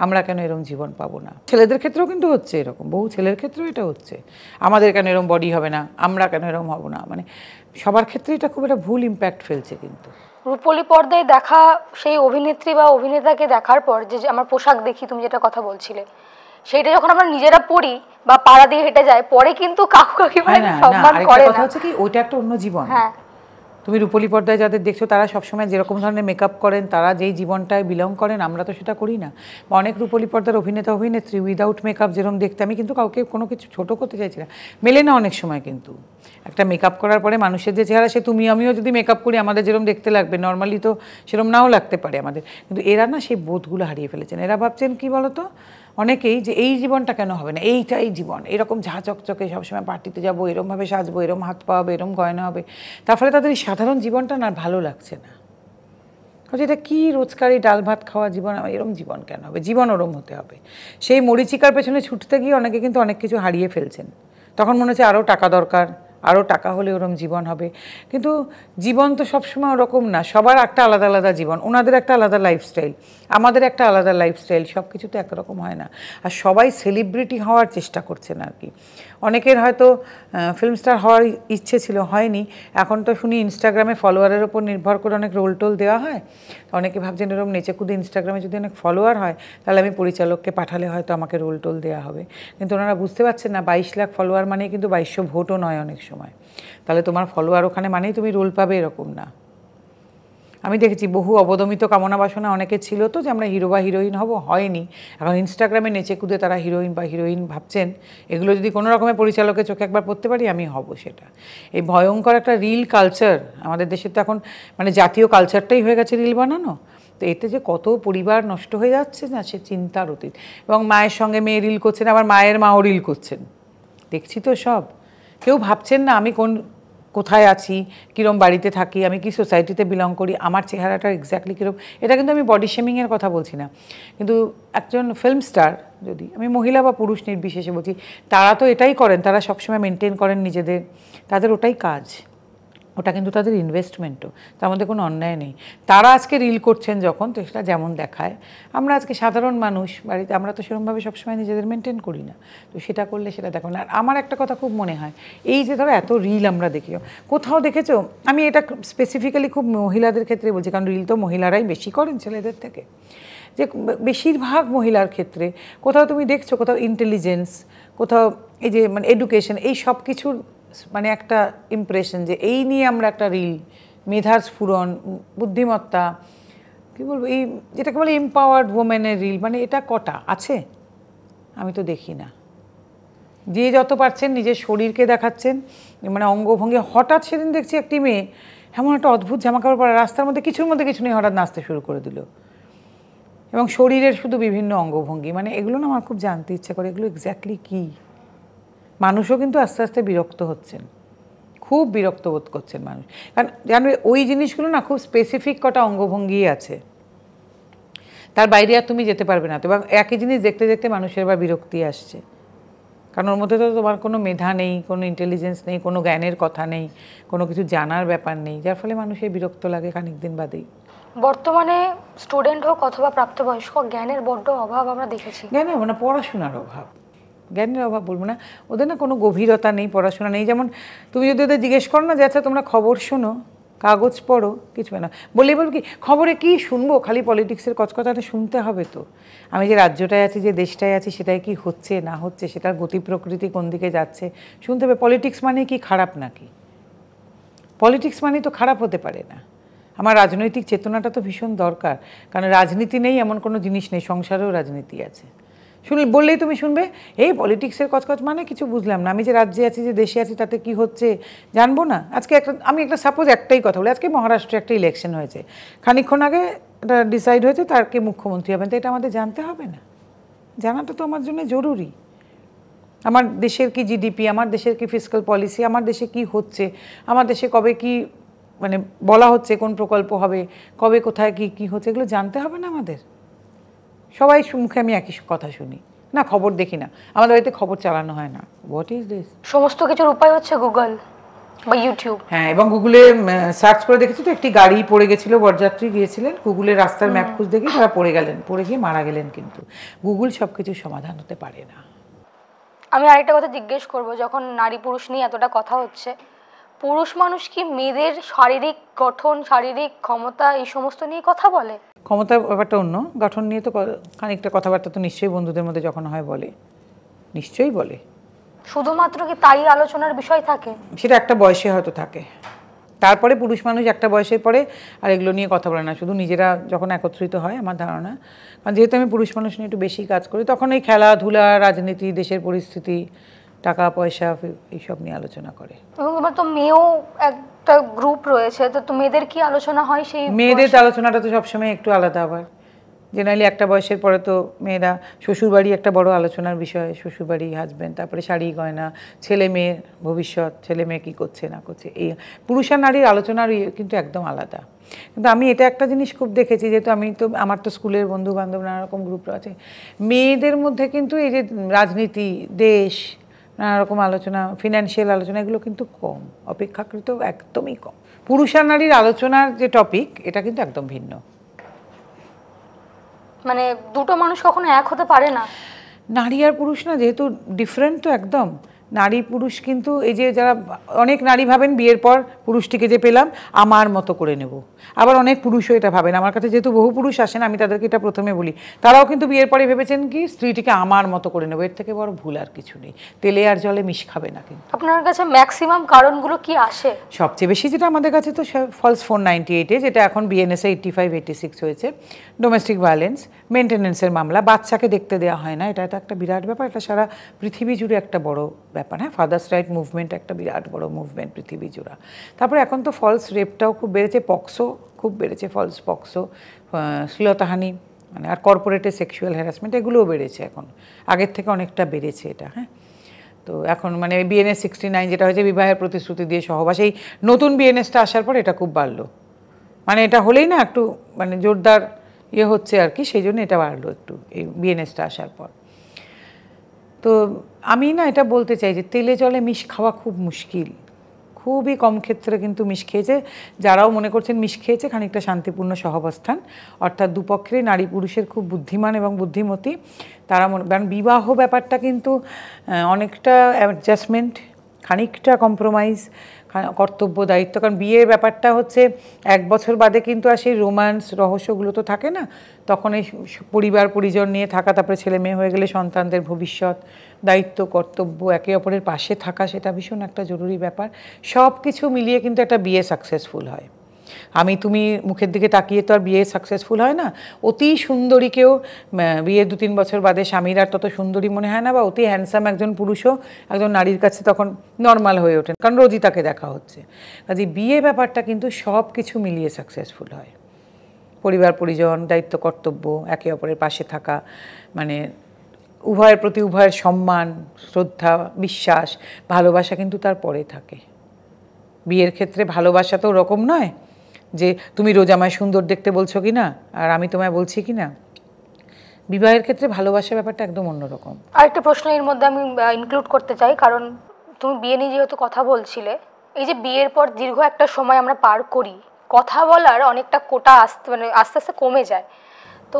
আমরা কেন এরকম জীবন পাবো না। ছেলেদের ক্ষেত্রেও কিন্তু হচ্ছে এরকম, বহু ছেলের ক্ষেত্রেও এটা হচ্ছে, আমাদের কেন এরকম বডি হবে না, আমরা কেন এরকম হব না। মানে সবার ক্ষেত্রে এটা খুব একটা ভুল ইম্প্যাক্ট ফেলছে। কিন্তু রূপলী পর্দায় দেখা সেই অভিনেত্রী বা অভিনেতাকে দেখার পর যে আমার পোশাক দেখি, তুমি যেটা কথা বলছিলে, সেইটা যখন আমরা নিজেরা পড়ি বা পাড়া দিয়ে হেঁটে যাই, পরে কিন্তু কাকু কাকিমা সম্মান করে না। কথা হচ্ছে কি, ওইটা একটা অন্য জীবন। হ্যাঁ, তুমি রূপলী পর্দায় যাদের দেখছো তারা সবসময় যেরকম ধরনের মেকআপ করেন, তারা যেই জীবনটায় বিলং করেন, আমরা তো সেটা করি না। বা অনেক রূপলী পর্দার অভিনেতা অভিনেত্রী উইদাউট মেকআপ যেরকম দেখতে, আমি কিন্তু কাউকে কোনো কিছু ছোটো করতে চাইছি না, মেলে না অনেক সময়। কিন্তু একটা মেকআপ করার পরে মানুষের যে চেহারা, সে তুমি আমিও যদি মেকআপ করি আমাদের যেরকম দেখতে লাগবে, নর্মালি তো সেরকম নাও লাগতে পারে আমাদের। কিন্তু এরা না সেই বোধগুলো হারিয়ে ফেলেছেন। এরা ভাবছেন কি বলতো, অনেকেই, যে এই জীবনটা কেন হবে না, এইটাই জীবন, এরকম ঝা চকচকে সবসময় পার্টিতে যাবো, এরমভাবে সাজবো, এরম হাত পা হবে, এরম গয়না হবে। তার ফলে তাদের এই সাধারণ জীবনটা না ভালো লাগছে না। কারণ এটা কী রোজকারই ডাল ভাত খাওয়া জীবন, এরম জীবন কেন হবে, জীবন ওরম হতে হবে। সেই মরিচিকার পেছনে ছুটতে গিয়ে অনেকে কিন্তু অনেক কিছু হারিয়ে ফেলছেন। তখন মনে হচ্ছে আরও টাকা দরকার, আরও টাকা হলে ওরম জীবন হবে। কিন্তু জীবন তো সবসময় ওরকম না, সবার একটা আলাদা আলাদা জীবন। ওনাদের একটা আলাদা লাইফস্টাইল, আমাদের একটা আলাদা লাইফস্টাইল, সব কিছু তো একরকম হয় না। আর সবাই সেলিব্রিটি হওয়ার চেষ্টা করছেন আর কি। অনেকের হয়তো ফিল্ম স্টার হওয়ার ইচ্ছে ছিল, হয়নি। এখন তো শুনি ইনস্টাগ্রামে ফলোয়ারের ওপর নির্ভর করে অনেক রোল টোল দেওয়া হয়। অনেকে ভাবছেন এরকম নেচেকুদে ইনস্টাগ্রামে যদি অনেক ফলোয়ার হয়, তাহলে আমি পরিচালককে পাঠালে হয়তো আমাকে রোল টোল দেওয়া হবে। কিন্তু ওনারা বুঝতে পারছেন না 22 লাখ ফলোয়ার মানে কিন্তু 2200 ভোটও নয় অনেক সময়। তাহলে তোমার ফলোয়ার ওখানে মানেই তুমি রোল পাবে, এরকম না। আমি দেখেছি বহু অবদমিত কামনা বাসনা অনেকে ছিল তো, যে আমরা হিরো বা হিরোইন হব, হয়নি। এখন ইনস্টাগ্রামে নেচে কুদে তারা হিরোইন বা হিরোইন ভাবছেন। এগুলো যদি কোনো রকমের পরিচালকের চোখে একবার পড়তে পারি, আমি হব সেটা। এই ভয়ঙ্কর একটা রিল কালচার আমাদের দেশে তো এখন, মানে জাতীয় কালচারটাই হয়ে গেছে রিল বানানো। তো এতে যে কত পরিবার নষ্ট হয়ে যাচ্ছে না, সে চিন্তার অতীত। এবং মায়ের সঙ্গে মেয়ে রিল করছেন, আবার মায়ের মাও রিল করছেন, দেখছি তো সব। কেউ ভাবছেন না আমি কোথায় আছি, কীরকম বাড়িতে থাকি, আমি কি সোসাইটিতে বিলং করি, আমার চেহারাটা এক্স্যাক্টলি কীরকম। এটা কিন্তু আমি বডি শেমিংয়ের কথা বলছি না, কিন্তু একজন ফিল্ম স্টার, যদি আমি মহিলা বা পুরুষ নির্বিশেষে বলছি, তারা তো এটাই করেন, তারা সবসময় মেনটেন করেন নিজেদের, তাদের ওটাই কাজ। ওটা কিন্তু তাদের ইনভেস্টমেন্টও, তার মধ্যে কোনো অন্যায় নেই। তারা আজকে রিল করছেন যখন, তো সেটা যেমন দেখায়, আমরা আজকে সাধারণ মানুষ বাড়িতে আমরা তো সেরকমভাবে সবসময় নিজেদের মেনটেন করি না, তো সেটা করলে সেটা দেখো না। আর আমার একটা কথা খুব মনে হয়, এই যে ধরো এত রিল আমরা দেখি, কোথাও দেখেছো, আমি এটা স্পেসিফিক্যালি খুব মহিলাদের ক্ষেত্রে বলছি, কারণ রিল তো মহিলারাই বেশি করেন ছেলেদের থেকে, যে বেশিরভাগ মহিলার ক্ষেত্রে কোথাও তুমি দেখছো কোথাও ইন্টেলিজেন্স, কোথাও এই যে মানে এডুকেশন, এই সব কিছুর মানে একটা ইমপ্রেশন যে এই নিয়ে আমরা একটা রিল, মেধার স্ফুরণ, বুদ্ধিমত্তা, কী বলবো, এই যেটাকে বলে এম্পাওয়ার্ড ওমেনের রিল, মানে এটা কটা আছে? আমি তো দেখি না। যে যত পারছেন নিজের শরীরকে দেখাচ্ছেন, মানে অঙ্গভঙ্গি। হঠাৎ সেদিন দেখছি একটি মেয়ে এমন একটা অদ্ভুত জামাকাপড় পরা, রাস্তার মধ্যে কিছুর মধ্যে কিছু নেই, হঠাৎ নাচতে শুরু করে দিল, এবং শরীরের শুধু বিভিন্ন অঙ্গভঙ্গি। মানে এগুলো না আমার খুব জানতে ইচ্ছা করে, এগুলো এক্স্যাক্টলি কী? মানুষও কিন্তু আস্তে আস্তে বিরক্ত হচ্ছেন, খুব বিরক্ত বোধ করছেন মানুষ, কারণ জানবে ওই জিনিসগুলো না খুব স্পেসিফিক কটা অঙ্গভঙ্গি আছে, তার বাইরে আর তুমি যেতে পারবে না। তো এবং একই জিনিস দেখতে দেখতে মানুষের আবার বিরক্তি আসছে, কারণ ওর মধ্যে তো তোমার কোনো মেধা নেই, কোনো ইন্টেলিজেন্স নেই, কোনো জ্ঞানের কথা নেই, কোনো কিছু জানার ব্যাপার নেই, যার ফলে মানুষের বিরক্ত লাগে খানিক দিন বাদেই। বর্তমানে স্টুডেন্ট হোক অথবা প্রাপ্তবয়স্ক, জ্ঞানের বড্ড অভাব আমরা দেখেছি। জ্ঞানের মানে পড়াশোনার অভাব, জ্ঞানের অভাব বলবো না, ওদের না কোনো গভীরতা নেই, পড়াশোনা নেই। যেমন তুমি যদি ওদের জিজ্ঞেস করো না যে আচ্ছা তোমরা খবর শোনো, কাগজ পড়ো, কিছু না, বললেই বলবো কি খবরে কি শুনবো, খালি পলিটিক্সের কচকথাটা শুনতে হবে। তো আমি যে রাজ্যটায় আছি, যে দেশটায় আছি, সেটাই কি হচ্ছে না হচ্ছে, সেটার গতি প্রকৃতি কোন দিকে যাচ্ছে শুনতে হবে। পলিটিক্স মানে কি খারাপ নাকি? পলিটিক্স মানে তো খারাপ হতে পারে না। আমার রাজনৈতিক চেতনাটা তো ভীষণ দরকার, কারণ রাজনীতি নেই এমন কোনো জিনিস নেই, সংসারেও রাজনীতি আছে। বললেই তুমি শুনবে এই পলিটিক্সের কচকচ মানে কিছু বুঝলাম না, আমি যে রাজ্যে আছি, যে দেশে আছি, তাতে কি হচ্ছে জানবো না। আজকে আমি একটা সাপোজ একটাই কথা বলি, আজকে মহারাষ্ট্রে একটা ইলেকশন হয়েছে, খানিকক্ষণ আগে এটা ডিসাইড হয়েছে তার কে মুখ্যমন্ত্রী হবেন, তো এটা আমাদের জানতে হবে না? জানাটা তো আমার জন্য জরুরি। আমার দেশের কি জিডিপি, আমার দেশের কি ফিসক্যাল পলিসি, আমার দেশে কি হচ্ছে, আমার দেশে কবে কি মানে বলা হচ্ছে কোন প্রকল্প হবে, কবে কোথায় কি কি হচ্ছে, এগুলো জানতে হবে না আমাদের? সবাই মুখে আমি একই কথা শুনি, না খবর দেখি না, আমাদের বাড়িতে খবর চালানো হয় না। What is this? সমস্ত কিছুর উপায় হচ্ছে গুগল বা ইউটিউব। হ্যাঁ, এবং গুগলে সার্চ করে দেখেছি তো, একটি গাড়ি পড়ে গেছিল, বরযাত্রী গিয়েছিলেন, গুগলের রাস্তার ম্যাপ খুঁজ দেখি তারা পড়ে গেলেন, পড়ে গিয়ে মারা গেলেন। কিন্তু গুগল সব কিছুর সমাধান হতে পারে না। আমি আরেকটা কথা জিজ্ঞেস করবো, যখন নারী পুরুষ নিয়ে এতটা কথা হচ্ছে, পুরুষ মানুষ কি মেয়েদের শারীরিক গঠন, শারীরিক ক্ষমতা এই সমস্ত নিয়ে কথা বলে? ক্ষমতার ব্যাপারটা অন্য, গঠন নিয়ে তো খানিকটা কথাবার্তা তো নিশ্চয়ই বন্ধুদের মধ্যে যখন হয় বলে, নিশ্চয়ই বলে। শুধুমাত্র কি তাই আলোচনার বিষয় থাকে? সেটা একটা বয়সে হয়তো থাকে, তারপরে পুরুষ মানুষ একটা বয়সের পরে আর এগুলো নিয়ে কথা বলে না, শুধু নিজেরা যখন একত্রিত হয় আমার ধারণা। কারণ যেহেতু আমি পুরুষ মানুষ নিয়ে একটু বেশি কাজ করি, তখন এই খেলাধুলা, রাজনীতি, দেশের পরিস্থিতি, টাকা পয়সা, এইসব নিয়ে আলোচনা করে। এবং তোমার তো মেয়েও একটা গ্রুপ রয়েছে, তো মেয়েদের কি আলোচনা হয়? সেই মেয়েদের আলোচনাটা তো সবসময় একটু আলাদা। আবার জেনারেলি একটা বয়সের পরে তো মেয়েরা শ্বশুরবাড়ি একটা বড় আলোচনার বিষয়, শ্বশুরবাড়ি, হাজব্যান্ড, তারপরে শাড়ি গয়না, ছেলে মেয়ের ভবিষ্যৎ, ছেলে মেয়ে কী করছে না করছে, এই পুরুষ আর নারীর আলোচনার কিন্তু একদম আলাদা। কিন্তু আমি এটা একটা জিনিস খুব দেখেছি, যেহেতু আমার তো স্কুলের বন্ধু বান্ধব নানা রকম গ্রুপ আছে, মেয়েদের মধ্যে কিন্তু এই যে রাজনীতি, দেশ, নানা রকম আলোচনা, ফিনান্সিয়াল আলোচনা, এগুলো কিন্তু কম, অপেক্ষাকৃত একদমই কম। পুরুষ আর নারীর আলোচনার যে টপিক, এটা কিন্তু একদম ভিন্ন। মানে দুটো মানুষ কখনো এক হতে পারে না? নারী আর পুরুষ না, যেহেতু ডিফারেন্ট তো একদম। নারী পুরুষ কিন্তু এই যে যারা, অনেক নারী ভাবেন বিয়ের পর পুরুষটিকে যে পেলাম আমার মতো করে নেব, আবার অনেক পুরুষও এটা ভাবেন। আমার কাছে যেহেতু বহু পুরুষ আসেন, আমি তাদেরকে এটা প্রথমে বলি, তারাও কিন্তু বিয়ের পরে ভেবেছেন কি স্ত্রীটিকে আমার মতো করে নেব, এর থেকে বড় ভুল আর কিছু নেই। তেলে আর জলে মিশ খাবে না। কিন্তু আপনার কাছে ম্যাক্সিমাম কারণগুলো কি আসে? সবচেয়ে বেশি যেটা আমাদের কাছে তো ফলস 498-এ, যেটা এখন বিএনএসএ 85-86 হয়েছে, ডোমেস্টিক ভায়োলেন্স, মেনটেন্যান্সের মামলা, বাচ্চাকে দেখতে দেওয়া হয় না, এটা তো একটা বিরাট ব্যাপার, এটা সারা পৃথিবী জুড়ে একটা বড় ব্যাপার। হ্যাঁ, ফাদার্স রাইট মুভমেন্ট একটা বিরাট বড় মুভমেন্ট পৃথিবী জুড়ে। তারপরে এখন তো ফলস রেপটাও খুব বেড়েছে, পক্সো খুব বেড়েছে, ফলস পক্সো, শ্লীলতাহানি, মানে আর কর্পোরেটে সেক্সুয়াল হ্যারাসমেন্ট, এগুলোও বেড়েছে এখন, আগের থেকে অনেকটা বেড়েছে এটা। হ্যাঁ, তো এখন মানে বিএনএস 69 যেটা হয়েছে, বিবাহের প্রতিশ্রুতি দিয়ে সহবাস, এই নতুন বিএনএসটা আসার পর এটা খুব বাড়লো, মানে এটা হলেই না একটু মানে জোরদার ইয়ে হচ্ছে আর কি, সেই জন্য এটা বাড়লো একটু এই বিএনএসটা আসার পর। তো আমি না এটা বলতে চাই যে তেলে জলে মিশ খাওয়া খুব মুশকিল, খুবই কম ক্ষেত্রে কিন্তু মিশ খেয়েছে। যারাও মনে করছেন মিশ খেয়েছে, খানিকটা শান্তিপূর্ণ সহাবস্থান, অর্থাৎ দুপক্ষেরই নারী পুরুষের খুব বুদ্ধিমান এবং বুদ্ধিমতী তারা কারণ বিবাহ ব্যাপারটা কিন্তু অনেকটা অ্যাডজাস্টমেন্ট, খানিকটা কম্প্রোমাইজ, কর্তব্য দায়িত্ব। কারণ বিয়ের ব্যাপারটা হচ্ছে 1 বছর বাদে কিন্তু আর সেই রোম্যান্স রহস্যগুলো তো থাকে না, তখন এই পরিবার পরিজন নিয়ে থাকা, তারপরে ছেলে মেয়ে হয়ে গেলে সন্তানদের ভবিষ্যৎ, দায়িত্ব, কর্তব্য, একে অপরের পাশে থাকা, সেটা ভীষণ একটা জরুরি ব্যাপার। সব কিছু মিলিয়ে কিন্তু একটা বিয়ে সাকসেসফুল হয়। আমি তুমি মুখের দিকে তাকিয়ে তো আর বিয়ে সাকসেসফুল হয় না। অতি সুন্দরীকেও বিয়ে 2-3 বছর বাদে স্বামীর আর তত সুন্দরী মনে হয় না, বা অতি হ্যান্ডসাম একজন পুরুষও একজন নারীর কাছে তখন নর্মাল হয়ে ওঠেন, কারণ রোজই তাকে দেখা হচ্ছে। কাজে বিয়ে ব্যাপারটা কিন্তু সব কিছু মিলিয়ে সাকসেসফুল হয়। পরিবার পরিজন, দায়িত্ব, কর্তব্য, একে অপরের পাশে থাকা, মানে উভয়ের প্রতি উভয়ের সম্মান, শ্রদ্ধা, বিশ্বাস, ভালোবাসা কিন্তু তার পরে থাকে। বিয়ের ক্ষেত্রে ভালোবাসা তো ওরকম নয় যে তুমি রোজ আমায় সুন্দর দেখতে বলছো কি না আর আমি তোমায় বলছি কি না। বিবাহের ক্ষেত্রে ভালোবাসার ব্যাপারটা একদম অন্যরকম। আরেকটা প্রশ্ন এর মধ্যে আমি ইনক্লুড করতে চাই, কারণ তুমি বিয়ে নিয়ে যেহেতু কথা বলছিলে, এই যে বিয়ের পর দীর্ঘ একটা সময় আমরা পার করি, কথা বলার অনেকটা কোটা আস্তে আস্তে কমে যায়। তো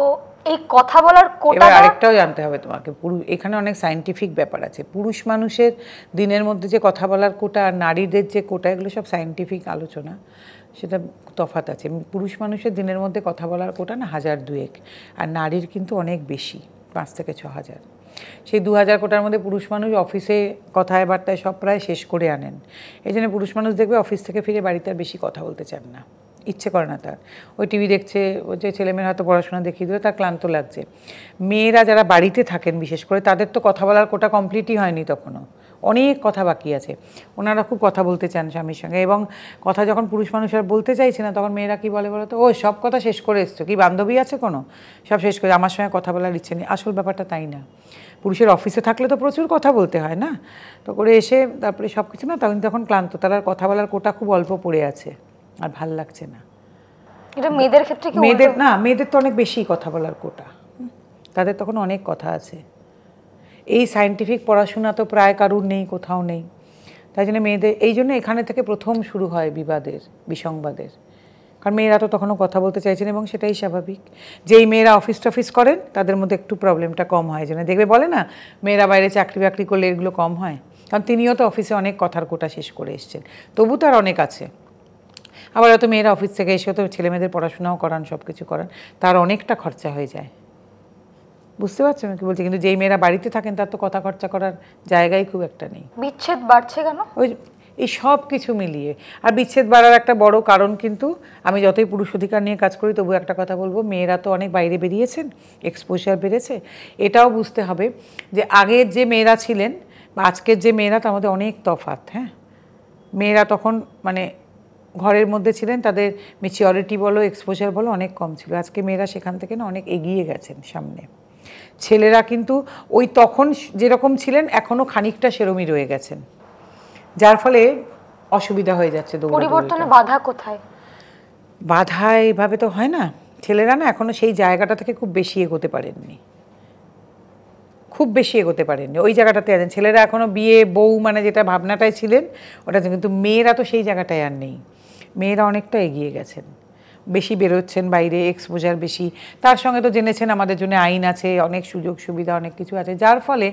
এই কথা বলার কোটা, এবার আরেকটাও জানতে হবে তোমাকে, এখানে অনেক সায়েন্টিফিক ব্যাপার আছে। পুরুষ মানুষের দিনের মধ্যে যে কথা বলার কোটা আর নারীদের যে কোটা, এগুলো সব সায়েন্টিফিক আলোচনা, সেটা তফাৎ আছে। পুরুষ মানুষের দিনের মধ্যে কথা বলার কোটা না 1000-2000, আর নারীর কিন্তু অনেক বেশি, 5 থেকে 6000। সেই 2000 কোটার মধ্যে পুরুষ মানুষ অফিসে কথায় বার্তায় সব প্রায় শেষ করে আনেন। এই জন্য পুরুষ মানুষ দেখবে অফিস থেকে ফিরে বাড়িতে আর বেশি কথা বলতে চান না, ইচ্ছে করে না তার। ওই টিভি দেখছে, ওই যে ছেলেমেয়ের হয়তো পড়াশোনা দেখিয়ে দিলে তার ক্লান্ত লাগছে। মেয়েরা যারা বাড়িতে থাকেন বিশেষ করে, তাদের তো কথা বলার কোটা কমপ্লিটই হয়নি, তখনও অনেক কথা বাকি আছে। ওনারা খুব কথা বলতে চান স্বামীর সঙ্গে, এবং কথা যখন পুরুষ মানুষ আর বলতে চাইছে না, তখন মেয়েরা কী বলে বলো তো, ও সব কথা শেষ করে এসছো, কি বান্ধবী আছে কোনো, সব শেষ করে আমার সঙ্গে কথা বলার ইচ্ছে নেই। আসল ব্যাপারটা তাই না। পুরুষের অফিসে থাকলে তো প্রচুর কথা বলতে হয় না, তো করে এসে তারপরে সব কিছু না, তখন ক্লান্ত, তার আর কথা বলার কোটা খুব অল্প পড়ে আছে, আর ভাল লাগছে না। এটা মেয়েদের ক্ষেত্রে কি? মেয়েদের তো অনেক বেশি কথা বলার কোটা, তাদের তখন অনেক কথা আছে। এই সায়েন্টিফিক পড়াশোনা তো প্রায় কারুর নেই, কোথাও নেই। তাই জন্য মেয়েদের, এই জন্য এখানে থেকে প্রথম শুরু হয় বিবাদের, বিসংবাদের। কারণ মেয়েরা তো তখনও কথা বলতে চাইছেন, এবং সেটাই স্বাভাবিক। যেই মেয়েরা অফিস টফিস করেন তাদের মধ্যে একটু প্রবলেমটা কম হয়। যেন দেখবে বলে না, মেয়েরা বাইরে চাকরি বাকরি করলে এগুলো কম হয়, কারণ তিনিও তো অফিসে অনেক কথার কোটা শেষ করে এসছেন, তবু তার অনেক আছে। আবার হয়তো মেয়েরা অফিস থেকে এসেও তো ছেলে মেয়েদের পড়াশোনাও করান, সব কিছু করান, তার অনেকটা খরচা হয়ে যায়। বুঝতে পারছো আমি কি বলছি? কিন্তু যেই মেয়েরা বাড়িতে থাকেন তার তো কথা খরচা করার জায়গাই খুব একটা নেই। বিচ্ছেদ বাড়ছে কেন? ওই এই সব কিছু মিলিয়ে। আর বিচ্ছেদ বাড়ার একটা বড় কারণ, কিন্তু আমি যতই পুরুষ অধিকার নিয়ে কাজ করি তবু একটা কথা বলবো, মেয়েরা তো অনেক বাইরে বেরিয়েছেন, এক্সপোজার বেড়েছে। এটাও বুঝতে হবে যে আগের যে মেয়েরা ছিলেন বা আজকের যে মেয়েরা, তার মধ্যে অনেক তফাৎ। হ্যাঁ, মেয়েরা তখন মানে ঘরের মধ্যে ছিলেন, তাদের ম্যাচিওরিটি বলো, এক্সপোজার বলো অনেক কম ছিল। আজকে মেয়েরা সেখান থেকে না অনেক এগিয়ে গেছেন সামনে। ছেলেরা কিন্তু ওই তখন যেরকম ছিলেন এখনও খানিকটা সেরমই রয়ে গেছেন, যার ফলে অসুবিধা হয়ে যাচ্ছে। পরিবর্তনে বাধা কোথায়? বাধা এইভাবে তো হয় না। ছেলেরা না এখনো সেই জায়গাটা থেকে খুব বেশি এগোতে পারেননি, খুব বেশি এগোতে পারেননি ওই জায়গাটাতে আছেন। ছেলেরা এখনো বিয়ে বউ মানে যেটা ভাবনাটায় ছিলেন ওটা, কিন্তু মেয়েরা তো সেই জায়গাটায় আর নেই। মেয়েরা অনেকটা এগিয়ে গেছেন, বেশি বেরোচ্ছেন বাইরে, এক্সপোজার বেশি। তার সঙ্গে তো জেনেছেন আমাদের জন্য আইন আছে, অনেক সুযোগ সুবিধা, অনেক কিছু আছে, যার ফলে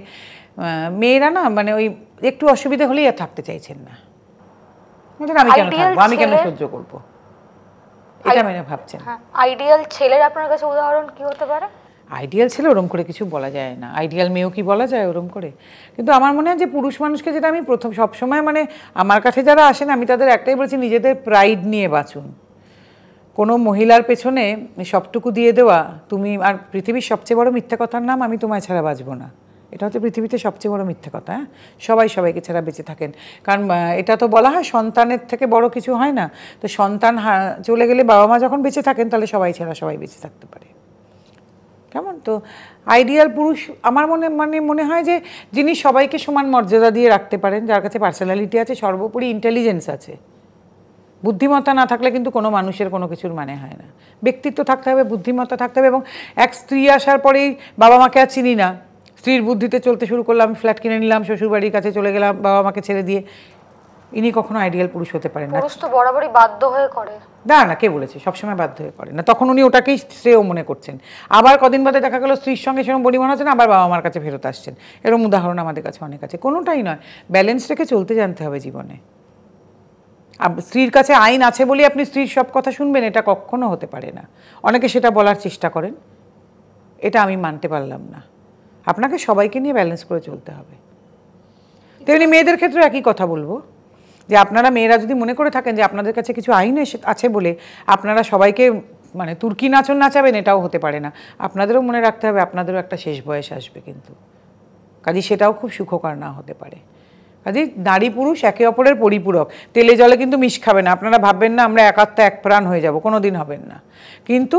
মেয়েরা না মানে ওই একটু অসুবিধা হলেই আর থাকতে চাইছেন না। আমি কেন থাকবো, আমি কেন সহ্য করবো, এটা মেনে ভাবছেন। আইডিয়াল ছেলের আপনার কাছে উদাহরণ কি হতে পারে? আইডিয়াল ছেলে ওরম করে কিছু বলা যায় না, আইডিয়াল মেয়েও কি বলা যায় ওরম করে? কিন্তু আমার মনে হয় যে পুরুষ মানুষকে, যেটা আমি প্রথম সবসময় মানে আমার কাছে যারা আসেন আমি তাদের একটাই বলছি, নিজেদের প্রাইড নিয়ে বাঁচুন। কোনো মহিলার পেছনে সবটুকু দিয়ে দেওয়া, তুমি আর পৃথিবীর সবচেয়ে বড় মিথ্যা কথার নাম আমি তোমায় ছাড়া বাঁচবো না, এটা হচ্ছে পৃথিবীতে সবচেয়ে বড় মিথ্যা কথা। হ্যাঁ, সবাই সবাইকে ছাড়া বেঁচে থাকেন, কারণ এটা তো বলা হয় সন্তানের থেকে বড় কিছু হয় না। তো সন্তান চলে গেলে, বাবা মা যখন বেঁচে থাকেন তাহলে সবাই ছাড়া সবাই বেঁচে থাকতে পারে। কেমন? তো আইডিয়াল পুরুষ আমার মনে হয় যে যিনি সবাইকে সমান মর্যাদা দিয়ে রাখতে পারেন, যার কাছে পার্সোনালিটি আছে, সর্বোপরি ইন্টেলিজেন্স আছে। বুদ্ধিমত্তা না থাকলে কিন্তু কোনো মানুষের কোনো কিছুর মানে হয় না। ব্যক্তিত্ব থাকতে হবে, বুদ্ধিমত্তা থাকতে হবে। এবং এক স্ত্রী আসার পরেই বাবা মাকে আর চিনি না, স্ত্রীর বুদ্ধিতে চলতে শুরু করলাম, ফ্ল্যাট কিনে নিলাম, শ্বশুরবাড়ির কাছে চলে গেলাম বাবা মাকে ছেড়ে দিয়ে, ইনি কখনো আইডিয়াল পুরুষ হতে পারেন না। পুরুষ তো বরাবরই বাধ্য হয়ে করে। না না, কে বলেছে সবসময় বাধ্য হয়ে করে না, তখন উনি ওটাকেই শ্রেয় মনে করছেন। আবার কদিন বাদে দেখা গেল স্ত্রীর সঙ্গে সেরকম বনিমন হচ্ছে না, আবার বাবা মার কাছে ফেরত আসছেন। এরকম উদাহরণ আমাদের কাছে অনেক আছে। কোনোটাই নয়, ব্যালেন্স রেখে চলতে জানতে হবে জীবনে। স্ত্রীর কাছে আইন আছে বলে আপনি স্ত্রীর সব কথা শুনবেন, এটা কখনো হতে পারে না। অনেকে সেটা বলার চেষ্টা করেন, এটা আমি মানতে পারলাম না। আপনাকে সবাইকে নিয়ে ব্যালেন্স করে চলতে হবে। তেমনি মেয়েদের ক্ষেত্রে একই কথা বলবো, যে আপনারা মেয়েরা যদি মনে করে থাকেন যে আপনাদের কাছে কিছু আইন আছে বলে আপনারা সবাইকে মানে তুর্কি নাচন নাচাবেন, এটাও হতে পারে না। আপনাদেরও মনে রাখতে হবে আপনাদেরও একটা শেষ বয়স আসবে, কিন্তু কাজে সেটাও খুব সুখকর না হতে পারে। কাজে নারী পুরুষ একে অপরের পরিপূরক, তেলে জলে কিন্তু মিশ খাবে না। আপনারা ভাববেন না আমরা একাত্ম এক প্রাণ হয়ে যাব, কোনো দিন হবেন না। কিন্তু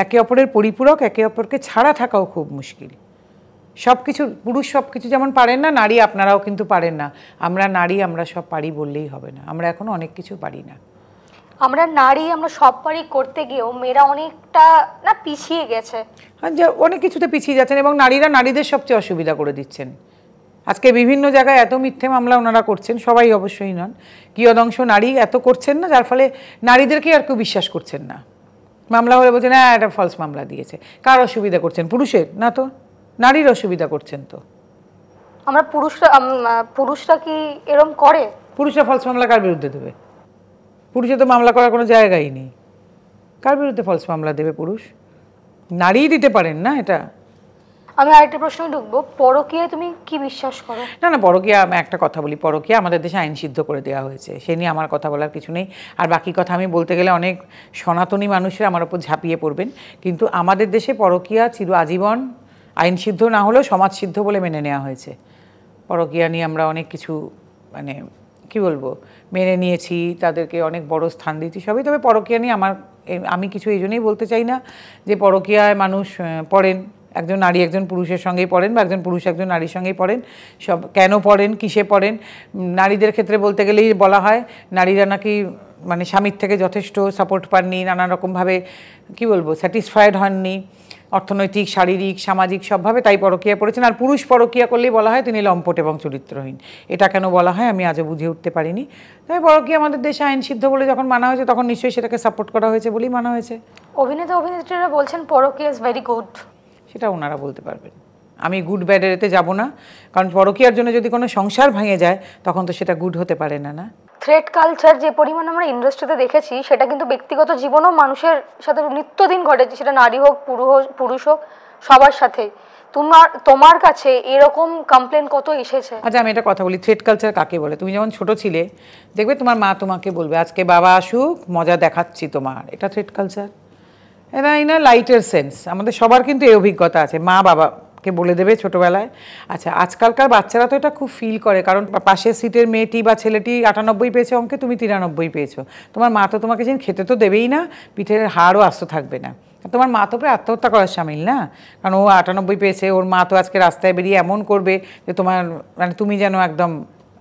একে অপরের পরিপূরক, একে অপরকে ছাড়া থাকাও খুব মুশকিল। সব কিছু পুরুষ সব কিছু যেমন পারেন না, নারী আপনারাও কিন্তু পারেন না। আমরা নারী, আমরা সব পারি বললেই হবে না, আমরা এখনো অনেক কিছু পারি না। আমরা নারী, আমরা সব পারি করতে গিয়েও মেয়েরা অনেকটা না পিছিয়ে গেছে। যে অনেক কিছুতে পিছিয়ে যাচ্ছেন, এবং নারীরা নারীদের সবচেয়ে অসুবিধা করে দিচ্ছেন। আজকে বিভিন্ন জায়গায় এত মিথ্যে মামলা ওনারা করছেন, সবাই অবশ্যই নন, কিয়দংশ নারী এত করছেন না, যার ফলে নারীদেরকে আর কেউ বিশ্বাস করছেন না। মামলা হলে বলছেন হ্যাঁ এটা ফলস মামলা দিয়েছে। কার অসুবিধা করছেন? পুরুষের না তো, নারীর অসুবিধা করছেন। তো আমরা পুরুষরা কি এরম করে? পুরুষরা ফলস মামলা কার বিরুদ্ধে দেবে? পুরুষে তো মামলা করার কোনো জায়গাই নেই, কার বিরুদ্ধে ফলস মামলা দেবে পুরুষ? নারীই দিতে পারেন না এটা। আমি আরেকটা প্রশ্ন ঢুকবো, পরকীয়ায় তুমি কি বিশ্বাস করো? না না, পরকীয়া, আমি একটা কথা বলি, পরকীয়া আমাদের দেশে আইন সিদ্ধ করে দেওয়া হয়েছে, সে নিয়ে আমার কথা বলার কিছু নেই। আর বাকি কথা আমি বলতে গেলে অনেক সনাতনী মানুষের আমার ওপর ঝাঁপিয়ে পড়বেন, কিন্তু আমাদের দেশে পরকীয়া আজীবন আইন সিদ্ধ না হলেও সমাজ সিদ্ধ বলে মেনে নেওয়া হয়েছে। পরকীয়া নিয়ে আমরা অনেক কিছু মানে কি বলবো মেনে নিয়েছি, তাদেরকে অনেক বড় স্থান দিয়েছি সবই। তবে পরকীয়া নিয়ে আমি কিছু এই জন্যই বলতে চাই না যে পরকীয়ায় মানুষ পড়েন, একজন নারী একজন পুরুষের সঙ্গেই পড়েন, বা একজন পুরুষ একজন নারীর সঙ্গেই পড়েন। সব কেন পড়েন, কিসে পড়েন? নারীদের ক্ষেত্রে বলতে গেলেই বলা হয় নারীরা নাকি মানে স্বামীর থেকে যথেষ্ট সাপোর্ট পাননি, নানা রকমভাবে কি বলবো স্যাটিসফাইড হননি, অর্থনৈতিক, শারীরিক, সামাজিক সবভাবে, তাই পরকীয়া পড়েছেন। আর পুরুষ পরকীয়া করলেই বলা হয় তিনি লম্পট এবং চরিত্রহীন। এটা কেন বলা হয় আমি আজও বুঝে উঠতে পারিনি। তাই পরকীয়া আমাদের দেশে আইন সিদ্ধ বলে যখন মানা হয়েছে, তখন নিশ্চয়ই সেটাকে সাপোর্ট করা হয়েছে বলেই মানা হয়েছে। অভিনেত্রীরা বলছেন পরকীয়া ইজ ভেরি গুড। সেটা ওনারা বলতে পারবেন, আমি গুড ব্যাডের এতে যাব না, কারণ পরকীয়ার জন্য যদি কোনো সংসার ভেঙে যায় তখন তো সেটা গুড হতে পারে না। না, থ্রেড কালচার যে পরিমাণ আমরা ইন্ডাস্ট্রিতে দেখেছি, সেটা কিন্তু ব্যক্তিগত জীবনেও মানুষের সাথে নিত্যদিন ঘটেছে, সেটা নারী হোক পুরুষ হোক, সবার সাথেই। তোমার কাছে এরকম কমপ্লেন কত এসেছে? আচ্ছা আমি একটা কথা বলি, থ্রেড কালচার কাকে বলে? তুমি যখন ছোট ছিলে দেখবে তোমার মা তোমাকে বলবে আজকে বাবা আসুক মজা দেখাচ্ছি তোমার, এটা থ্রেড কালচার। এটা ইন আ লাইটের সেন্স, আমাদের সবার কিন্তু এই অভিজ্ঞতা আছে, মা বাবাকে বলে দেবে ছোটোবেলায়। আচ্ছা আজকালকার বাচ্চারা তো এটা খুব ফিল করে, কারণ পাশের সিটের মেয়েটি বা ছেলেটি 98 পেয়েছে অঙ্কে, তুমি 93 পেয়েছো, তোমার মা তো তোমাকে যেন খেতে তো দেবেই না, পিঠের হাড়ও আস্ত থাকবে না। তোমার মা তো প্রায় আত্মহত্যা করার সামিল না, কারণ ও 98 পেয়েছে, ওর মা তো আজকে রাস্তায় বেরিয়ে এমন করবে যে তোমার মানে তুমি যেন একদম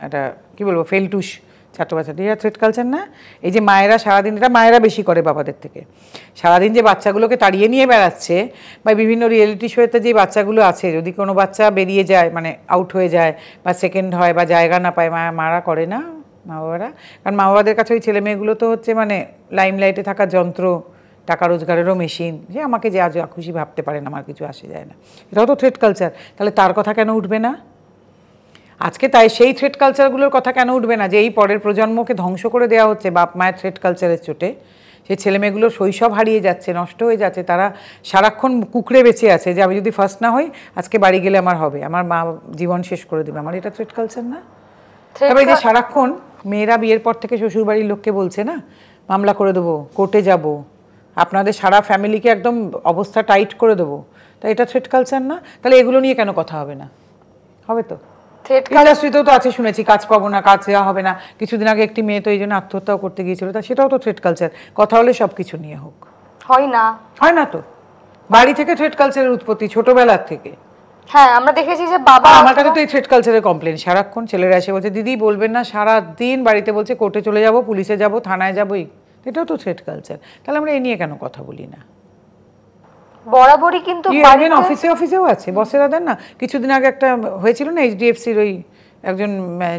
একটা কী বলবো ফেলটুস ছাত্র বাচ্চাটি। এটা থ্রেড কালচার না? এই যে মায়েরা সারাদিন, এটা মায়েরা বেশি করে বাবাদের থেকে, সারাদিন যে বাচ্চাগুলোকে তাড়িয়ে নিয়ে বেড়াচ্ছে, বা বিভিন্ন রিয়েলিটি শোতে যে বাচ্চাগুলো আছে, যদি কোনো বাচ্চা বেরিয়ে যায় মানে আউট হয়ে যায় বা সেকেন্ড হয় বা জায়গা না পায়, মারা করে না মা বাবারা? কারণ মা বাবাদের কাছে ওই ছেলে মেয়েগুলো তো হচ্ছে মানে লাইমলাইটে থাকা যন্ত্র, টাকা রোজগারেরও মেশিন, যে আমাকে যে আজ খুশি ভাবতে পারেন, আমার কিছু আসে যায় না। এটাও তো থ্রেড কালচার। তাহলে তার কথা কেন উঠবে না আজকে? তাই সেই থ্রেড কালচারগুলোর কথা কেন উঠবে না যে এই পরের প্রজন্মকে ধ্বংস করে দেওয়া হচ্ছে বাপ মায়ের থ্রেড কালচারের চোটে? সেই ছেলেমেয়েগুলোর শৈশব হারিয়ে যাচ্ছে, নষ্ট হয়ে যাচ্ছে, তারা সারাক্ষণ কুকড়ে বেঁচে আছে যে আমি যদি ফার্স্ট না হই আজকে বাড়ি গেলে আমার হবে, আমার মা জীবন শেষ করে দেবে আমার। এটা থ্রেড কালচার না? তবে যে সারাক্ষণ মেয়েরা বিয়ের পর থেকে শ্বশুরবাড়ির লোককে বলছে না মামলা করে দেবো, কোর্টে যাব, আপনাদের সারা ফ্যামিলিকে একদম অবস্থা টাইট করে দেবো, তাই এটা থ্রেড কালচার না? তাহলে এগুলো নিয়ে কেন কথা হবে না? হবে তো। ইন্ডাস্ট্রিতেও তো আছে শুনেছি কাজ পাবো না, কাজ দেওয়া হবে না। কিছুদিন আগে একটি মেয়ে তো এই জন্য আত্মহত্যাও করতে গিয়েছিল, তা সেটাও তো থ্রেড কালচার। কথা হলে সব কিছু নিয়ে হোক, হয় না? হয় না তো। বাড়ি থেকে থ্রেড কালচারের উৎপত্তি, ছোটবেলার থেকে। হ্যাঁ আমরা দেখেছি যে বাবা, আমার কাছে তো এই থ্রেড কালচারের কমপ্লেন সারাক্ষণ ছেলেরা এসে বলছে দিদি বলবেন না, সারা দিন বাড়িতে বলছে কোর্টে চলে যাব, পুলিশে যাব, থানায় যাবই, এটাও তো থ্রেড কালচার। তাহলে আমরা এই নিয়ে কেন কথা বলি না? বরাবরই কিন্তু অফিসেও আছে, বসেরা দেন না। কিছুদিন আগে একটা হয়েছিল না HDFCর ওই একজন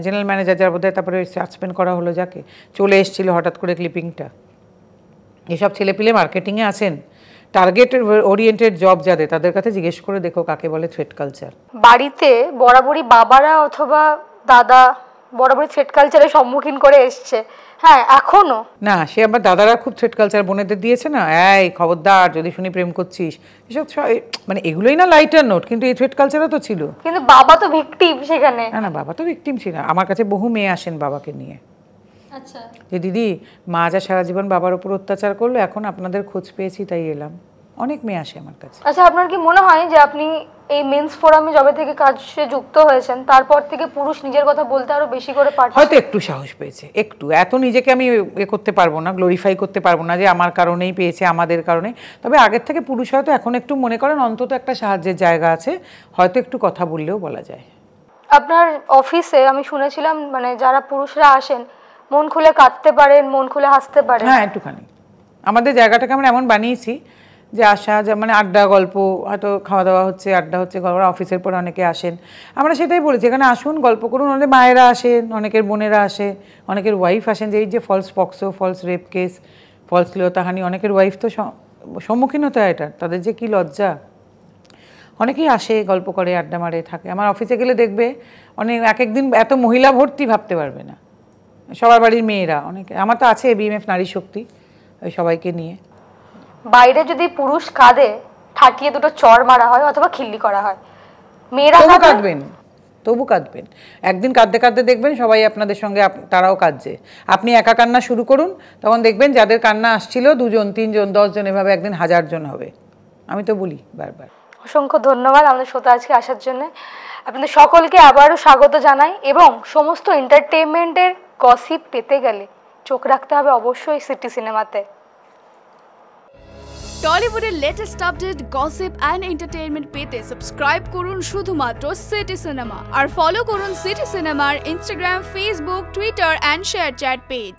জেনারেল ম্যানেজার যার বোধহয় তারপরে সাসপেন্ড করা হলো, যাকে চলে এসেছিল হঠাৎ করে ক্লিপিংটা। এসব ছেলেপিলে মার্কেটিংয়ে আছেন, টার্গেট ওরিয়েন্টেড জব যাদের, তাদের কাছে জিজ্ঞেস করে দেখো কাকে বলে থ্রেট কালচার। বাড়িতে বরাবরই বাবারা অথবা দাদা বরাবরই থ্রেট কালচারের সম্মুখীন করে এসছে, হ্যাঁ এখনো না, সে আবার দাদারা খুব থ্রেট কালচার বোনেদের দিয়েছে না, এই খবরদার যদি শুনি প্রেম করছিস, এসব মানে এগুলোই না লাইটার নোট, কিন্তু এই থ্রেট কালচারও তো ছিল। কিন্তু বাবা তো ভিকটিম সেখানে। না না, বাবা তো ভিকটিম ছিল। আমার কাছে বহু মেয়ে আসেন বাবাকে নিয়ে, আচ্ছা, যে দিদি মা যা সারা জীবন বাবার উপর অত্যাচার করলো, এখন আপনাদের খোঁজ পেয়েছি তাই এলাম। অনেক মেয়ে আসে আমার কাছে। আচ্ছা, আপনার কি মনে হয় যে আপনি এই মেন্স ফোরামে যবে থেকে কাজে যুক্ত হয়েছেন তারপর থেকে পুরুষ নিজের কথা বলতে আরো বেশি করে পারছে? হয়তো একটু সাহস পেয়েছে, একটু। এত নিজেকে আমি করতে পারবো না, গ্লোরিফাই করতে পারবো না যে আমার কারণেই পেয়েছে, আমাদের কারণে। তবে আগের থেকে পুরুষ হয়তো এখন একটু মনে করেন অন্তত একটা সাহায্যের জায়গা আছে, হয়তো একটু কথা বললেও বলা যায়। আপনার অফিসে আমি শুনেছিলাম মানে যারা পুরুষরা আসেন মন খুলে কাঁদতে পারেন, মন খুলে হাসতে পারেন। হ্যাঁ, একটুখানি। আমাদের জায়গাটাকে আমরা এমন বানিয়েছি যে আসা মানে আড্ডা গল্প, হয়তো খাওয়া দাওয়া হচ্ছে, আড্ডা হচ্ছে, গল্প, অফিসের পরে অনেকে আসেন, আমরা সেটাই বলেছি এখানে আসুন গল্প করুন। অনেক মায়েরা আসেন, অনেকের বোনেরা আসে, অনেকের ওয়াইফ আসেন, যে এই যে false POCSO, false rape case, false শ্লীলতাহানি, অনেকের ওয়াইফ তো সম্মুখীন হতে হয় এটা, তাদের যে কী লজ্জা। অনেকেই আসে, গল্প করে, আড্ডা মারে থাকে। আমার অফিসে গেলে দেখবে অনেক এক একদিন এত মহিলা ভর্তি, ভাবতে পারবে না, সবার বাড়ির মেয়েরা অনেকে। আমার তো আছে বিএমএফ নারী শক্তি, ওই সবাইকে নিয়ে। বাইরে যদি পুরুষ কাঁদে ঠাটিয়ে দুটো চড় মারা হয় অথবা খিল্লি করা হয়, মেয়েরা কাঁদবেন, তবু কাঁদবেন। একদিন কাঁদতে কাঁদতে দেখবেন সবাই আপনাদের সঙ্গে, তারাও কাঁদছে। আপনি একা কান্না শুরু করুন, তখন দেখবেন যাদের কান্না আসছিল 2 জন 3 জন 10 জন, এভাবে একদিন 1000 জন হবে। আমি তো বলি বারবার। অসংখ্য ধন্যবাদ আমাদের শোতে আজকে আসার জন্য। আপনাদের সকলকে আবারও স্বাগত জানাই, এবং সমস্ত এন্টারটেইনমেন্টের গসিপ পেতে গেলে চোখ রাখতে হবে অবশ্যই সিটি সিনেমাতে। টলিউডের latest update, gossip and entertainment পেতে সাবস্ক্রাইব করুন শুধুমাত্র সিটি সিনেমা, আর ফলো করুন সিটি সিনেমার Instagram, Facebook, Twitter and ShareChat page.